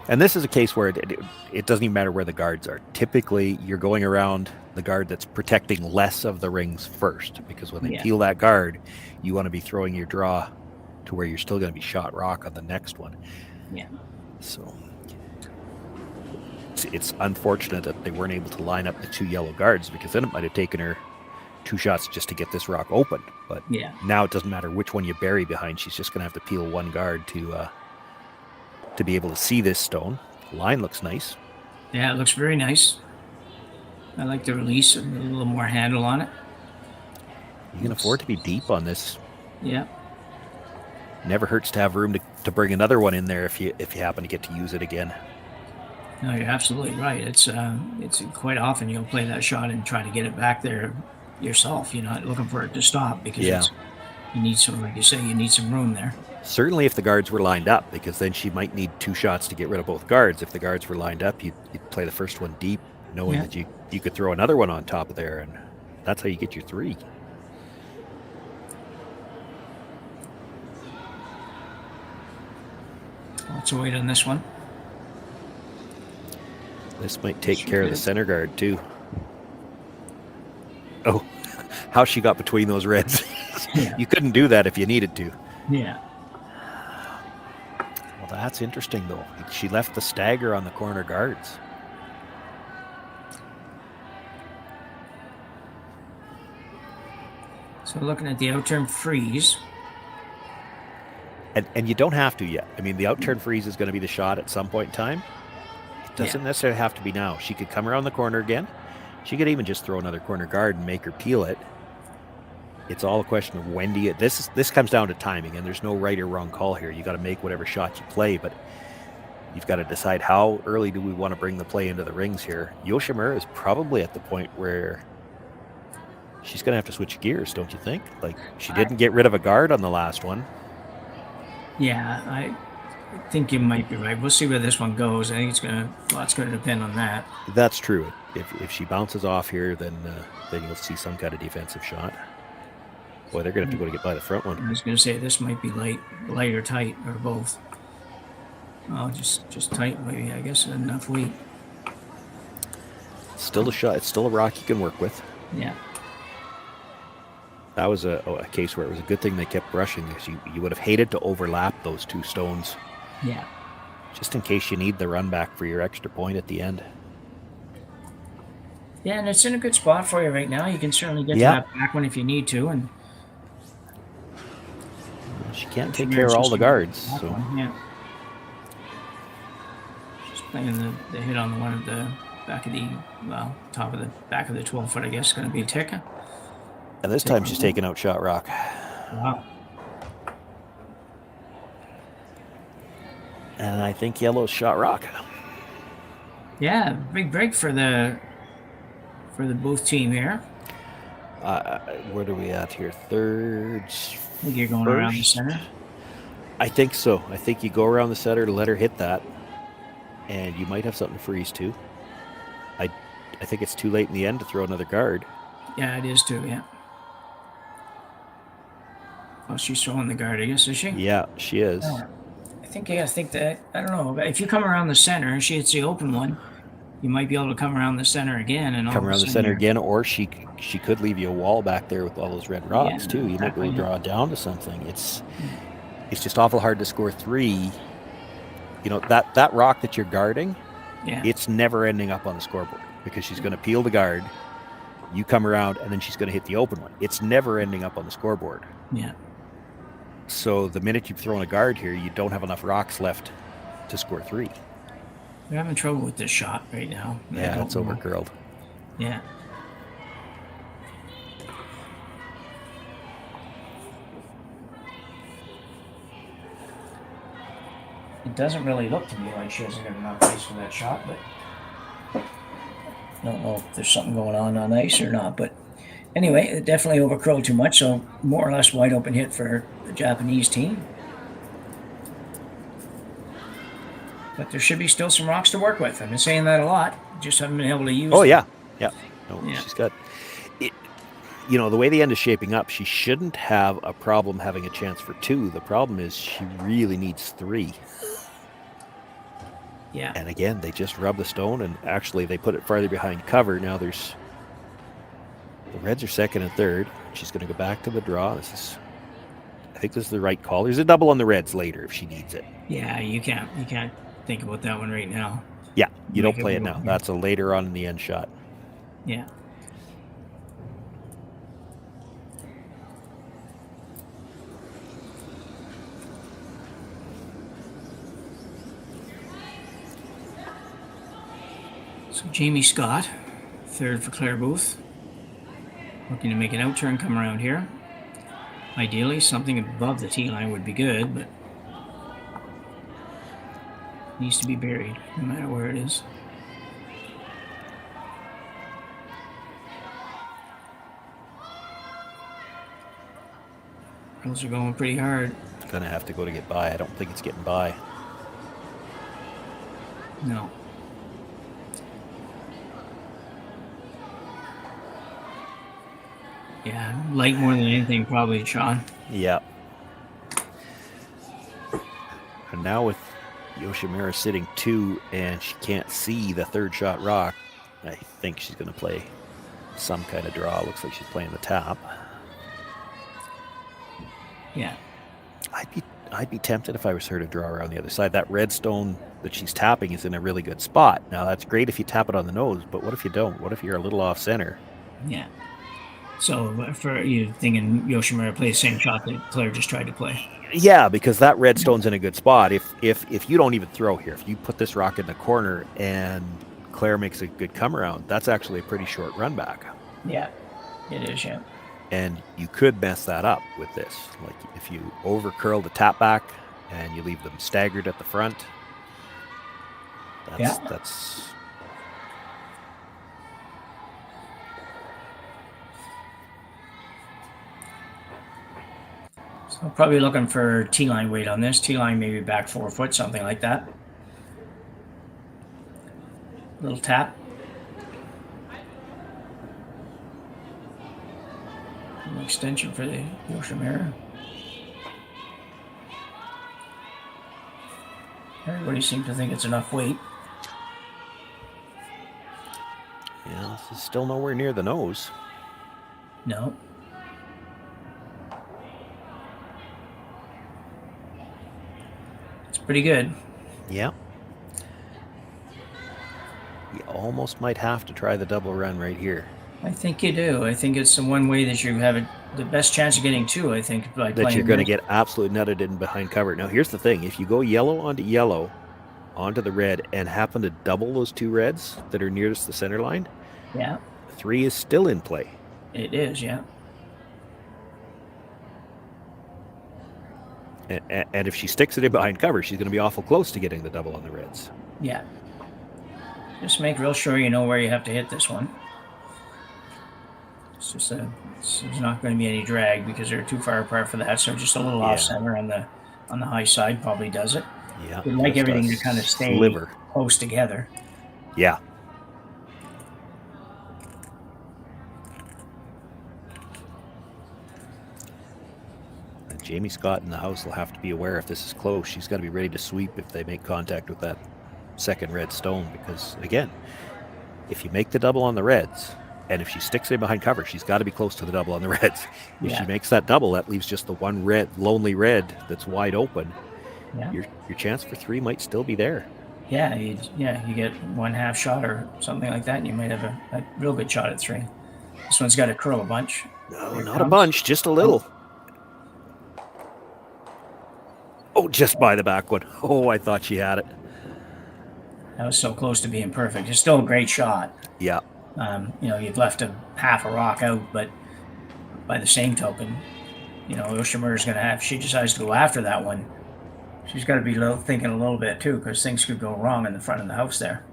And this is a case where it doesn't even matter where the guards are. Typically, you're going around the guard that's protecting less of the rings first, because when they peel that guard, you want to be throwing your draw to where you're still going to be shot rock on the next one. Yeah. So it's unfortunate that they weren't able to line up the 2 yellow guards, because then it might have taken her 2 shots just to get this rock open. But now it doesn't matter which one you bury behind. She's just going to have to peel 1 guard to be able to see this stone. The line looks nice. Yeah, it looks very nice. I like the release and a little more handle on it. You can afford to be deep on this. Yeah. Never hurts to have room to bring another one in there if you happen to get to use it again. No, you're absolutely right. It's quite often you'll play that shot and try to get it back there yourself. You're not looking for it to stop because you need some, like you say, you need some room there. Certainly if the guards were lined up, because then she might need 2 shots to get rid of both guards. If the guards were lined up, you'd play the first one deep, knowing that you could throw another one on top of there, and that's how you get your 3. Lots of weight on this one. This might take care of the center guard too. Oh, how she got between those reds. You couldn't do that if you needed to. Yeah. Well, that's interesting though. She left the stagger on the corner guards. So looking at the outturn freeze. And you don't have to yet. I mean, the outturn freeze is going to be the shot at some point in time. It doesn't necessarily have to be now. She could come around the corner again. She could even just throw another corner guard and make her peel it. It's all a question of when do you... This comes down to timing, and there's no right or wrong call here. You got to make whatever shot you play, but you've got to decide how early do we want to bring the play into the rings here. Yoshimura is probably at the point where she's going to have to switch gears, don't you think? Like, she didn't get rid of a guard on the last one. Yeah, I think you might be right. We'll see where this one goes. I think lots going to depend on that. That's true. If she bounces off here, then you'll see some kind of defensive shot. Boy, they're going to have to go to get by the front one. I was going to say this might be light or tight, or both. Oh, just tight, maybe. I guess enough weight. Still a shot. It's still a rock you can work with. Yeah. That was a case where it was a good thing they kept brushing, because you would have hated to overlap those 2 stones. Yeah. Just in case you need the run back for your extra point at the end. Yeah, and it's in a good spot for you right now. You can certainly get to that back one if you need to, and she can't take care of all the guards. So yeah. Just playing the hit on the one at the back of the top of the back of the 12-foot. I guess is going to be a tick. And this time she's taking out shot rock. Wow. And I think yellow's shot rock. Yeah, big break for the Booth team here. Where are we at here? Third. I think you're going around the center. I think so. I think you go around the center to let her hit that, and you might have something to freeze too. I think it's too late in the end to throw another guard. Yeah, it is too. Yeah. Oh, she's throwing the guard, I guess, is she? Yeah, she is. I think that, I don't know, if you come around the center and she hits the open one, you might be able to come around the center again. And come around the center again, or she could leave you a wall back there with all those red rocks too. You might be able to draw down to something. It's just awful hard to score 3. You know, that rock that you're guarding, Yeah. it's never ending up on the scoreboard because she's going to peel the guard, you come around, and then she's going to hit the open one. It's never ending up on the scoreboard. Yeah. So the minute you've thrown a guard here, you don't have enough rocks left to score 3. We're having trouble with this shot right now. Yeah, it's overcurled. Yeah. It doesn't really look to me like she hasn't got enough ice for that shot, but I don't know if there's something going on ice or not. But anyway, it definitely overcurled too much, so more or less wide open hit for the Japanese team. But there should be still some rocks to work with. I've been saying that a lot. Just haven't been able to use them. Yeah. No, Yeah. she's got it. You know, the way the end is shaping up, she shouldn't have a problem having a chance for 2. The problem is she really needs 3. Yeah. And again, they just rub the stone, and actually they put it farther behind cover. Now the Reds are second and third. She's going to go back to the draw. I think this is the right call. There's a double on the Reds later if she needs it. Yeah, you can't think about that one right now. Yeah, you don't Make it play it work, now. yeah. That's a later on in the end shot. Yeah. So Jamie Scott, third for Claire Booth. Looking to make an outturn come around here. Ideally, something above the tee line would be good, but needs to be buried, no matter where it is. Those are going pretty hard. It's going to have to go to get by. I don't think it's getting by. No. Yeah, light more than anything, probably, Shawn. Yeah. And now with Yoshimura sitting 2 and she can't see the third shot rock, I think she's going to play some kind of draw. Looks like she's playing the tap. Yeah. I'd be tempted if I was her to draw around the other side. That red stone that she's tapping is in a really good spot. Now that's great if you tap it on the nose, but what if you don't? What if you're a little off center? Yeah. So for you thinking Yoshimura play the same shot that Claire just tried to play? Yeah, because that red stone's in a good spot. If you don't even throw here, if you put this rock in the corner and Claire makes a good come around, that's actually a pretty short run back. Yeah, it is, yeah. And you could mess that up with this. Like if you over curl the tap back and you leave them staggered at the front. That's So probably looking for T-line weight on this. T-line maybe back 4 foot, something like that. Little tap. An extension for the Yoshimura. Everybody seems to think it's enough weight. Yeah, this is still nowhere near the nose. No. It's pretty good. Yeah. You almost might have to try the double run right here. I think you do. I think it's the one way that you have the best chance of getting 2, I think, by That playing you're going to this. get absolutely nutted in behind cover. Now, here's the thing. If you go yellow onto the red, and happen to double those 2 reds that are nearest the center line, Yeah, 3 is still in play. it is, yeah. And if she sticks it in behind cover, she's going to be awful close to getting the double on the reds. Yeah. Just make real sure you know where you have to hit this one. It's just there's not going to be any drag because they're too far apart for that. So just a little off center on the high side probably does it. Yeah. We'd like just a everything to kind of stay sliver. close together. Yeah. And Jamie Scott in the house will have to be aware if this is close. She's got to be ready to sweep if they make contact with that second red stone. Because, again, if you make the double on the reds, and if she sticks it behind cover, she's got to be close to the double on the reds. If she makes that double, that leaves just the one red, lonely red that's wide open. Yeah. Your chance for 3 might still be there. Yeah, you get one half shot or something like that, and you might have a real good shot at 3. This one's got to curl a bunch. No, Here it not a comes. bunch, just a little. Oh, just by the back one. Oh, I thought she had it. That was so close to being perfect. It's still a great shot. Yeah. You've left a half a rock out, but by the same token, Yoshimura's going to have, if she decides to go after that one, she's got to be thinking a little bit too, because things could go wrong in the front of the house there.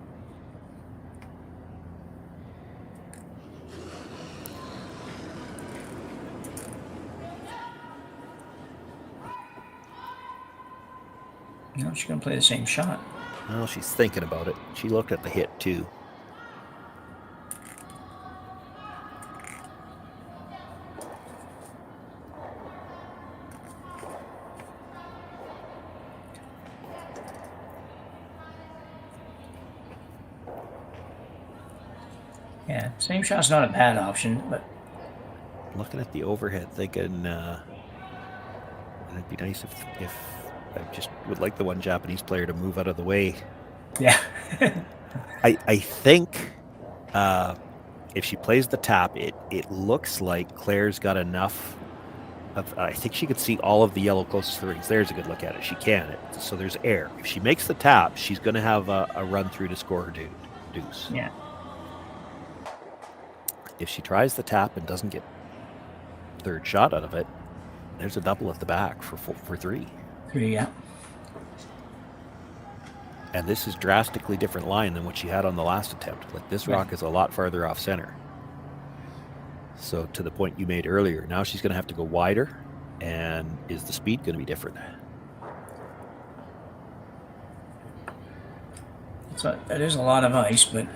No, she's going to play the same shot. Well, she's thinking about it. She looked at the hit too. Yeah, same shot's not a bad option, but Looking at the overhead, thinking it'd be nice if I just would like the one Japanese player to move out of the way. yeah. I think if she plays the tap, it looks like Claire's got enough of. I think she could see all of the yellow closest to the rings. There's a good look at it. She can. So there's air. If she makes the tap, she's going to have a run through to score her deuce. Yeah. If she tries the tap and doesn't get third shot out of it, there's a double at the back for 3. 3, yeah. And this is drastically different line than what she had on the last attempt. Like this rock is a lot farther off center. So to the point you made earlier, now she's going to have to go wider, and is the speed going to be different? So that is a lot of ice, but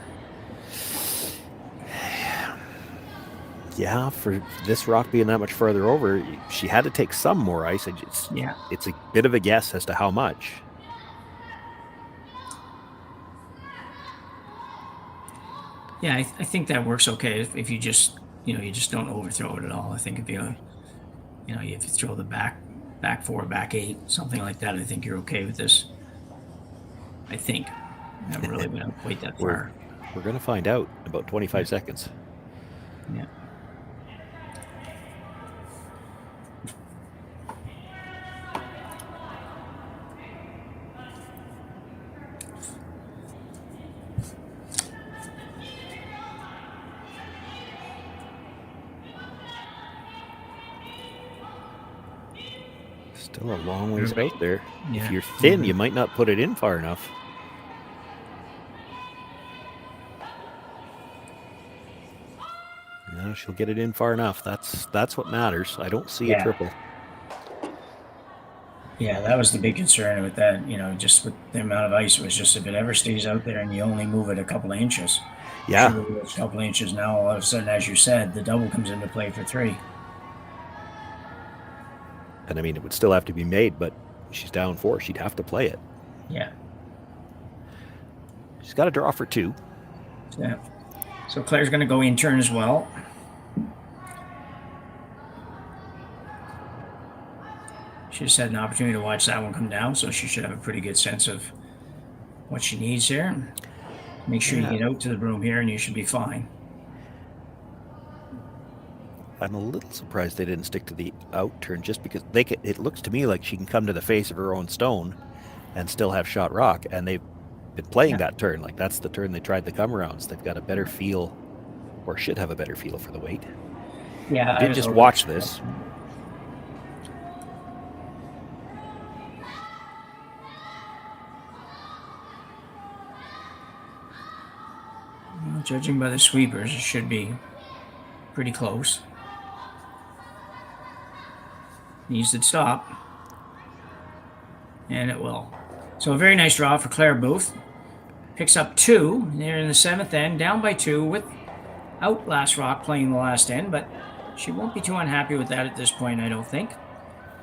Yeah, for this rock being that much further over, she had to take some more ice. It's a bit of a guess as to how much. yeah, I think that works okay if you just don't overthrow it at all. I think if you throw the back 4, back 8, something like that, I think you're okay with this. I think. I haven't really been quite that far. We're going to find out in about 25 seconds. Yeah. Still a long ways out there. Yeah. If you're thin, you might not put it in far enough. No, she'll get it in far enough. That's what matters. I don't see a triple. Yeah, that was the big concern with that. Just with the amount of ice, was just if it ever stays out there and you only move it a couple of inches. Yeah. Sure, a couple of inches now, all of a sudden, as you said, the double comes into play for 3. And I mean, it would still have to be made, but she's down 4. She'd have to play it. Yeah. She's got to draw for 2. Yeah. So Claire's going to go in turn as well. She just had an opportunity to watch that one come down, so she should have a pretty good sense of what she needs here. Make sure you get out to the room here, and you should be fine. I'm a little surprised they didn't stick to the out turn, just because it looks to me like she can come to the face of her own stone and still have shot rock, and they've been playing that turn. Like, that's the turn they tried the come arounds. They've got a better feel, or should have a better feel for the weight. Yeah, I did just watch this. Well, judging by the sweepers, it should be pretty close. Needs to stop. And it will. So a very nice draw for Claire Booth. Picks up 2. They're in the 7th end, down by 2 without last rock playing the last end, but she won't be too unhappy with that at this point, I don't think.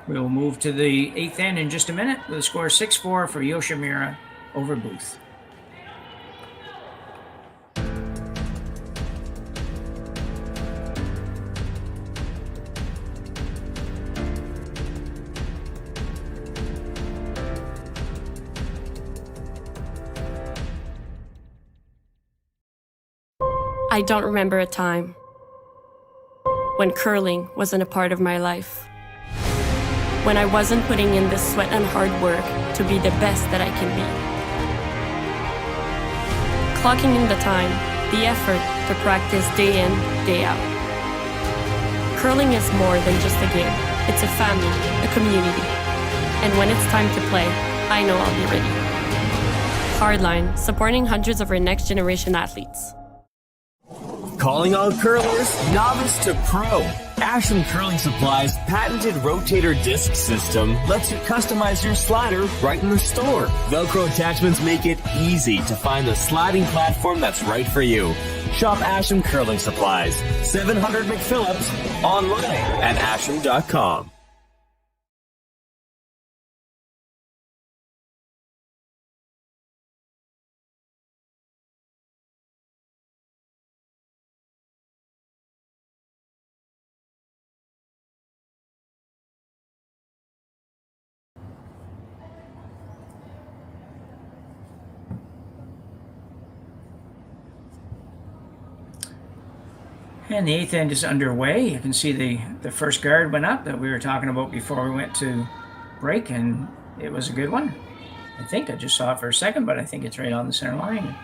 We'll move to the 8th end in just a minute with a score 6-4 for Yoshimura over Booth. I don't remember a time when curling wasn't a part of my life. When I wasn't putting in the sweat and hard work to be the best that I can be. Clocking in the time, the effort to practice day in, day out. Curling is more than just a game. It's a family, a community. And when it's time to play, I know I'll be ready. Hardline, supporting hundreds of our next generation athletes. Calling all curlers, novice to pro. Ashland Curling Supply's patented rotator disc system lets you customize your slider right in the store. Velcro attachments make it easy to find the sliding platform that's right for you. Shop Ashland Curling Supplies, 700 McPhillips, online at ashland.com. And the 8th end is underway. You can see the first guard went up that we were talking about before we went to break, and it was a good one. I think I just saw it for a second, but I think it's right on the center line.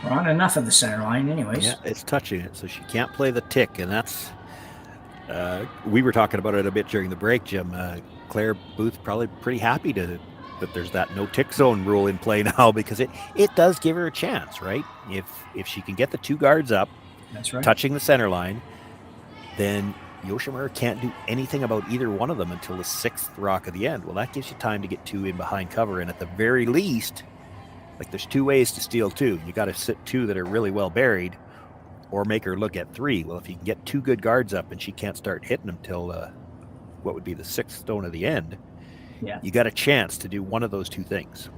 We're on enough of the center line anyways. Yeah, it's touching it, so she can't play the tick, and that's... we were talking about it a bit during the break, Jim. Claire Booth probably pretty happy that there's that no tick zone rule in play now, because it does give her a chance, right? If she can get the 2 guards up, that's right, touching the center line, then Yoshimura can't do anything about either one of them until the 6th rock of the end. Well, that gives you time to get 2 in behind cover, and at the very least, like, there's 2 ways to steal 2. You got to sit 2 that are really well buried, or make her look at 3. Well, if you can get 2 good guards up and she can't start hitting them till what would be the 6th stone of the end, yeah, you got a chance to do one of those 2 things.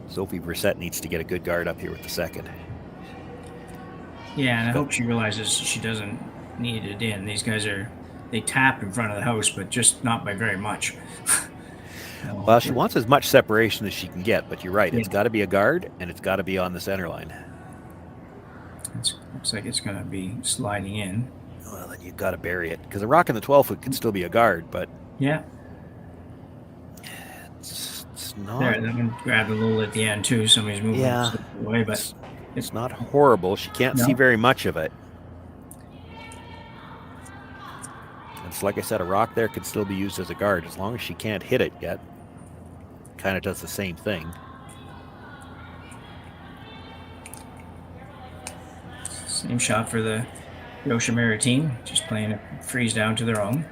Sophie Brissett needs to get a good guard up here with the 2nd. Yeah, and I hope she realizes she doesn't need it in. These guys they tap in front of the house, but just not by very much. No. Well, she wants as much separation as she can get, but you're right. Yeah. It's got to be a guard, and it's got to be on the center line. It looks like it's going to be sliding in. Well, then you've got to bury it, because a rock in the 12-foot can still be a guard, but... Yeah. It's not... There, that one grabbed a little at the end, too. Somebody's moving away, but... It's not horrible. She can't see very much of it. It's like I said, a rock there could still be used as a guard as long as she can't hit it yet. Kind of does the same thing. Same shot for the Yoshimura team, just playing a freeze down to their own.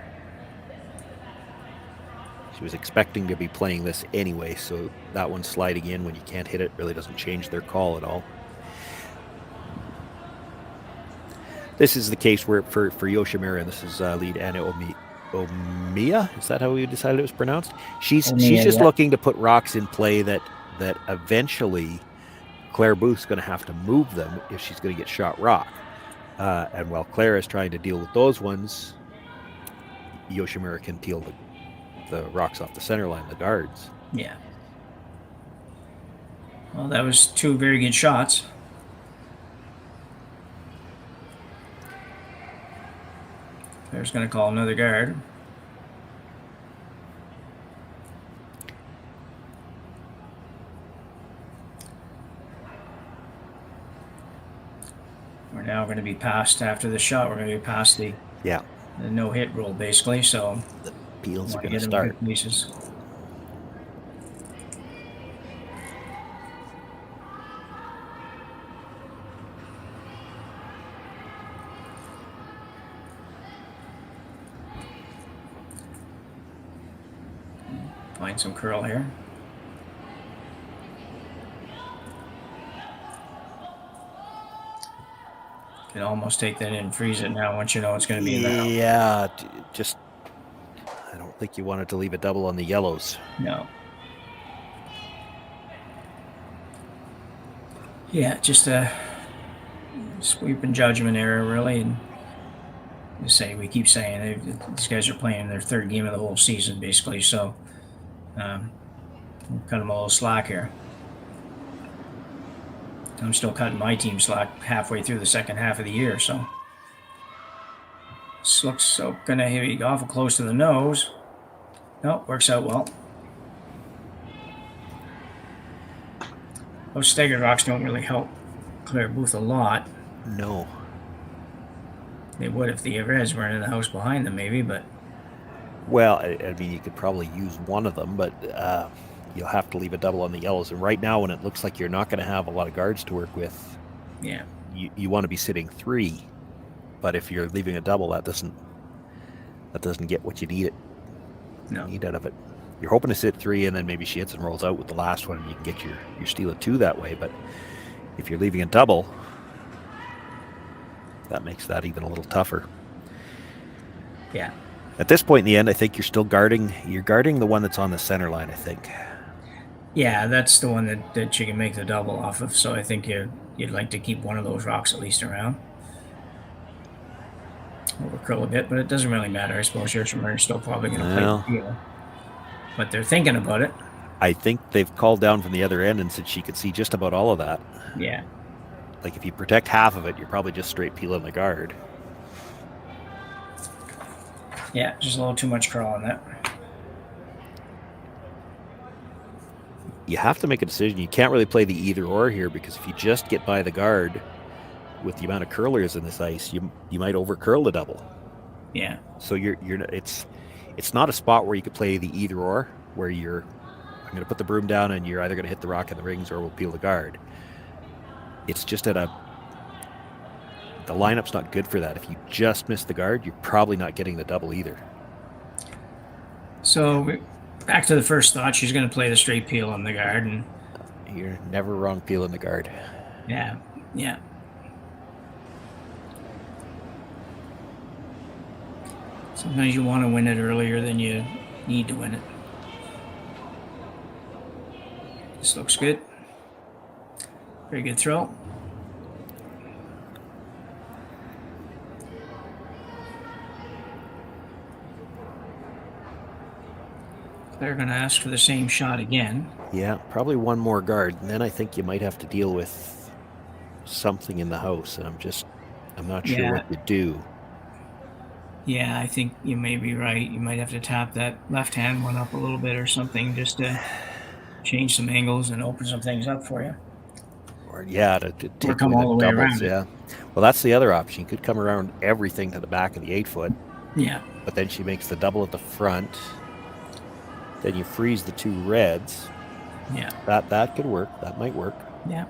She was expecting to be playing this anyway, so that one sliding in when you can't hit it really doesn't change their call at all. This is the case where for Yoshimura, this is lead Anna Omiya. Is that how we decided it was pronounced? She's just looking to put rocks in play that eventually Claire Booth's going to have to move them if she's going to get shot rock. And while Claire is trying to deal with those ones, Yoshimura can peel the rocks off the center line, the guards. Yeah. Well, that was 2 very good shots. There's going to call another guard. We're now going to be past, after the shot, we're going to be past the no-hit rule, basically, so... The peels are going to start. Pieces. Find some curl here. Can almost take that in and freeze it now once you know it's going to be in the house. Yeah, just I don't think you wanted to leave a double on the yellows. No. Yeah, just a sweep and judgment error, really. And we keep saying these guys are playing their 3rd game of the whole season, basically. So, we'll cut them a little slack here. I'm still cutting my team slack halfway through the second half of the year, so this looks so gonna hit awful close to the nose. No, works out well. Those staggered rocks don't really help clear booth a lot. No. They would if the reds weren't in the house behind them, maybe, but... Well, I mean, you could probably use one of them, but you'll have to leave a double on the yellows. And right now, when it looks like you're not going to have a lot of guards to work with, yeah, you want to be sitting 3. But if you're leaving a double, that doesn't get what you need out of it. You're hoping to sit 3, and then maybe she hits and rolls out with the last one, and you can get your steal of 2 that way. But if you're leaving a double, that makes that even a little tougher. Yeah. At this point in the end, I think you're still guarding. You're guarding the one that's on the center line, I think. Yeah, that's the one that you can make the double off of. So I think you'd like to keep one of those rocks at least around. Overcurl a bit, but it doesn't really matter. I suppose Yoshimura is still probably going to play the field. But they're thinking about it. I think they've called down from the other end and said she could see just about all of that. Yeah. Like if you protect half of it, you're probably just straight peeling the guard. Yeah, just a little too much curl on that. You have to make a decision. You can't really play the either or here, because if you just get by the guard with the amount of curlers in this ice, you might over curl the double. Yeah. So it's not a spot where you could play the either or, where I'm going to put the broom down and you're either going to hit the rock in the rings or we'll peel the guard. It's just the lineup's not good for that. If you just miss the guard, you're probably not getting the double either. So back to the first thought, she's going to play the straight peel on the guard, and you're never wrong peeling the guard. Yeah. Sometimes you want to win it earlier than you need to win it. This looks good. Very good throw. They're going to ask for the same shot again. Yeah, probably one more guard, and then I think you might have to deal with something in the house, and I'm not sure what to do. Yeah, I think you may be right. You might have to tap that left-hand one up a little bit or something, just to change some angles and open some things up for you. Or to take or come all the way around. Yeah. Well, that's the other option. You could come around everything to the back of the 8-foot. Yeah. But then she makes the double at the front. Then you freeze the 2 reds. Yeah. That could work. That might work. Yeah.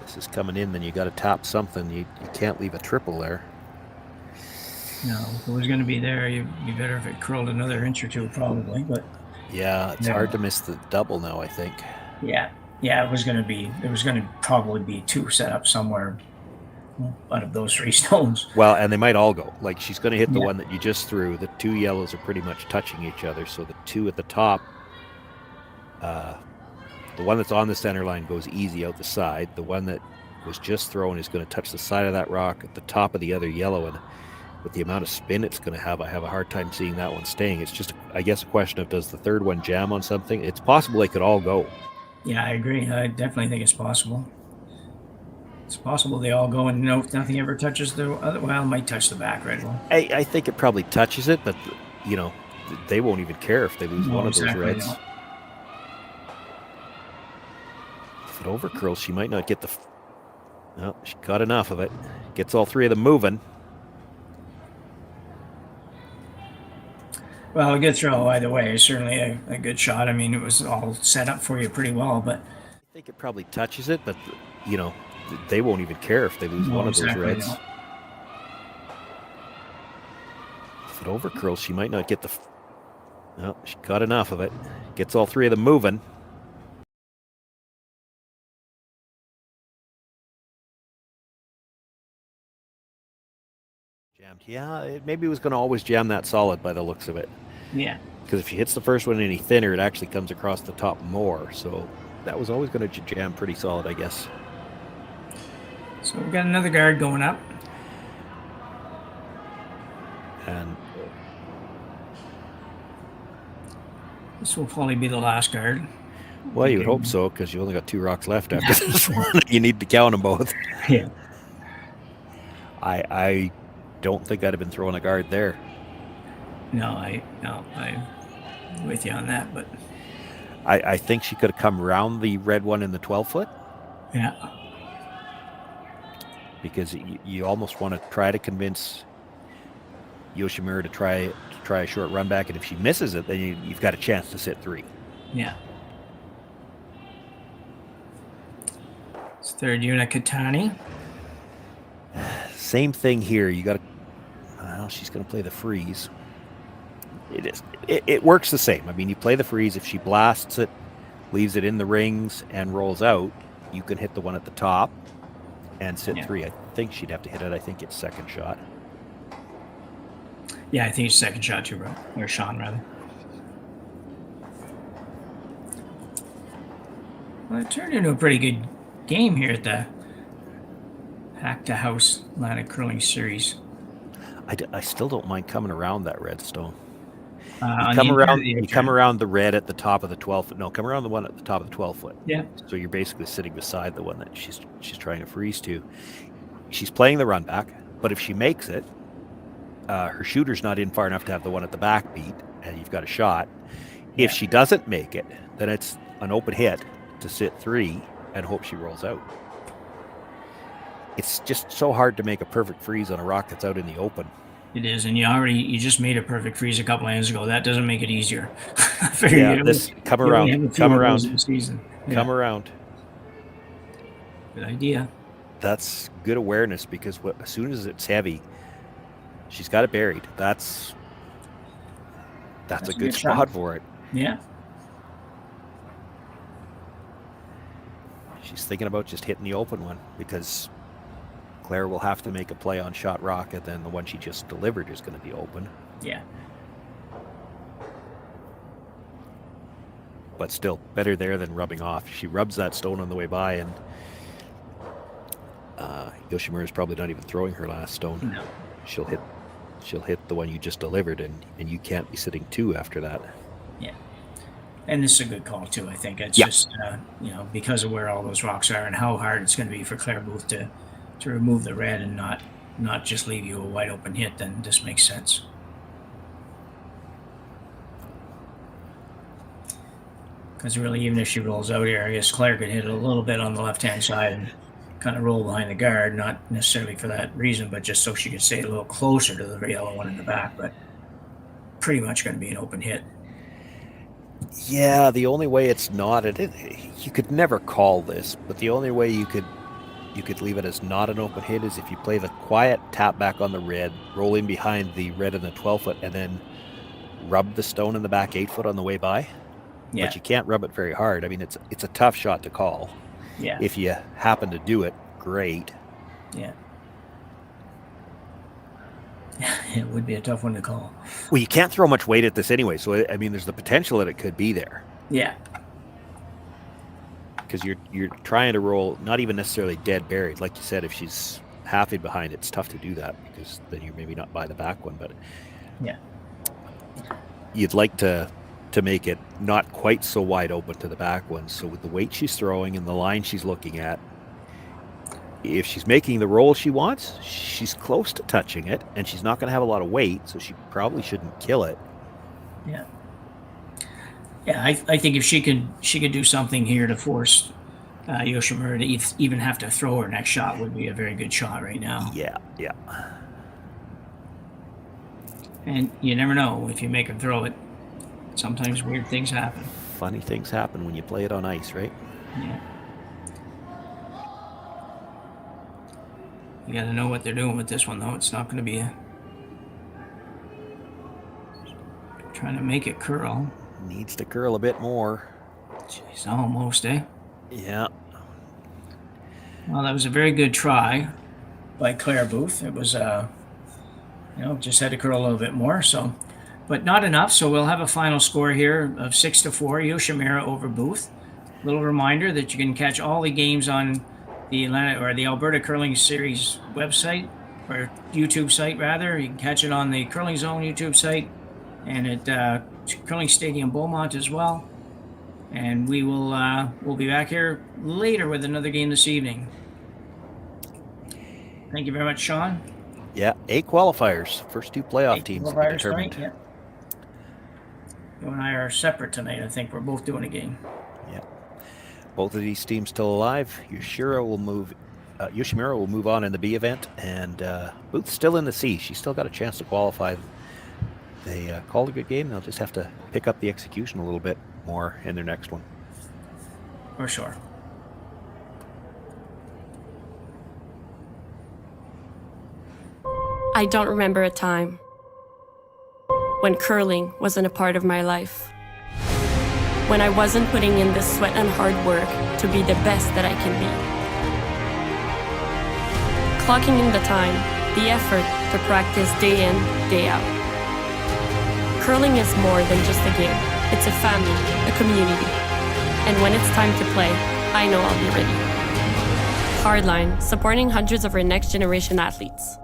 This is coming in, then you got to tap something. You can't leave a triple there. No, if it was going to be there, you'd be better if it curled another inch or 2, probably. But yeah, it's hard to miss the double now, I think. Yeah, it was going to probably be 2 set up somewhere out of those 3 stones. Well, and they might all go. Like, she's going to hit the one that you just threw. The 2 yellows are pretty much touching each other, so the 2 at the top, the one that's on the center line goes easy out the side. The one that was just thrown is going to touch the side of that rock at the top of the other yellow, and with the amount of spin it's going to have, I have a hard time seeing that one staying. It's just, I guess, a question of, does the third one jam on something? It's possible they could all go. Yeah, I agree. I definitely think it's possible. It's possible they all go, and nothing ever touches the other. Well, it might touch the back red one. I think it probably touches it, but they won't even care if they lose one of those reds. No. If it overcurls, she might not get no, she got enough of it. Gets all 3 of them moving. Well, a good throw either way. Certainly a good shot. I mean, it was all set up for you pretty well, but I think it probably touches it, but they won't even care if they lose one of those reds. No. If it overcurls, she might not get no, she got enough of it. Gets all 3 of them moving. Jammed. Yeah, maybe it was going to always jam that solid by the looks of it. Yeah. Because if she hits the first one any thinner, it actually comes across the top more. So that was always going to jam pretty solid, I guess. So we've got another guard going up. And This will probably be the last guard. well, you would hope so, because you only got 2 rocks left after this one. You need to count them both. Yeah. I don't think I'd have been throwing a guard there. No, I'm with you on that, but I think she could have come around the red one in the 12-foot, yeah. because you almost want to try to convince Yoshimura to try a short run back, and if she misses it, then you've got a chance to sit 3. Yeah. It's third unit Katani. Same thing here. You got to. Well, she's going to play the freeze. It works the same. I mean, you play the freeze. If she blasts it, leaves it in the rings, and rolls out, you can hit the one at the top and sit 3. I think she'd have to hit it. I think it's second shot. Yeah, I think it's second shot too, bro. Or Shawn, rather. Well, it turned into a pretty good game here at the Hack2House Alberta Curling Series. I still don't mind coming around that red stone. You come around the red at the top of the 12-foot. No, come around the one at the top of the 12-foot. Yeah. So you're basically sitting beside the one that she's trying to freeze to. She's playing the run back, but if she makes it, her shooter's not in far enough to have the one at the back beat, and you've got a shot. Yeah. If she doesn't make it, then it's an open hit to sit 3 and hope she rolls out. It's just so hard to make a perfect freeze on a rock that's out in the open. It is, and you just made a perfect freeze a couple hands ago. That doesn't make it easier. Come around. Come around. Good idea. That's good awareness, because as soon as it's heavy, she's got it buried. That's a good spot for it. Yeah. She's thinking about just hitting the open one, because Claire will have to make a play on shot rock, and then the one she just delivered is going to be open. Yeah. But still, better there than rubbing off. She rubs that stone on the way by, and Yoshimura is probably not even throwing her last stone. No. She'll hit the one you just delivered, and you can't be sitting 2 after that. Yeah. And this is a good call too, I think. It's just because of where all those rocks are and how hard it's going to be for Claire Booth to remove the red and not just leave you a wide open hit, then this makes sense. Because really, even if she rolls out here, I guess Claire could hit it a little bit on the left-hand side and kind of roll behind the guard, not necessarily for that reason, but just so she could stay a little closer to the yellow one in the back, but pretty much going to be an open hit. Yeah, the only way it's not, you could never call this, but the only way you could leave it as not an open hit is if you play the quiet tap back on the red, roll in behind the red in the 12-foot, and then rub the stone in the back 8-foot on the way by. Yeah. But you can't rub it very hard. I mean, it's a tough shot to call. Yeah. If you happen to do it, great. Yeah. It would be a tough one to call. Well, you can't throw much weight at this anyway, so I mean, there's the potential that it could be there. Yeah. Because you're trying to roll, not even necessarily dead buried. Like you said, if she's half in behind, it's tough to do that, because then you're maybe not by the back one. But yeah, you'd like to make it not quite so wide open to the back one. So with the weight she's throwing and the line she's looking at, if she's making the roll she wants, she's close to touching it, and she's not going to have a lot of weight, so she probably shouldn't kill it. Yeah. Yeah, I think if she could do something here to force Yoshimura to even have to throw her next shot would be a very good shot right now. Yeah. And you never know if you make him throw it. Sometimes weird things happen. Funny things happen when you play it on ice, right? Yeah. You got to know what they're doing with this one, though. It's not going to be trying to make it curl. Needs to curl a bit more. Jeez, almost, eh? Yeah. Well, that was a very good try by Claire Booth. It was, just had to curl a little bit more, so, but not enough. So we'll have a final score here of 6-4, Yoshimura over Booth. Little reminder that you can catch all the games on the Alberta Curling Series website, or YouTube site rather. You can catch it on the Curling Zone YouTube site and at Curling Stadium Beaumont as well. And we will we'll be back here later with another game this evening. Thank you very much, Shawn. Yeah, 8 qualifiers. First 2 playoff teams to be determined. Tonight, You and I are separate tonight. I think we're both doing a game. Yeah. Both of these teams still alive. Yoshimura will move on in the B event, and Booth's still in the C. She's still got a chance to qualify. They called a good game. They'll just have to pick up the execution a little bit more in their next one. For sure. I don't remember a time when curling wasn't a part of my life. When I wasn't putting in the sweat and hard work to be the best that I can be. Clocking in the time, the effort to practice day in, day out. Curling is more than just a game. It's a family, a community. And when it's time to play, I know I'll be ready. Hardline, supporting hundreds of our next generation athletes.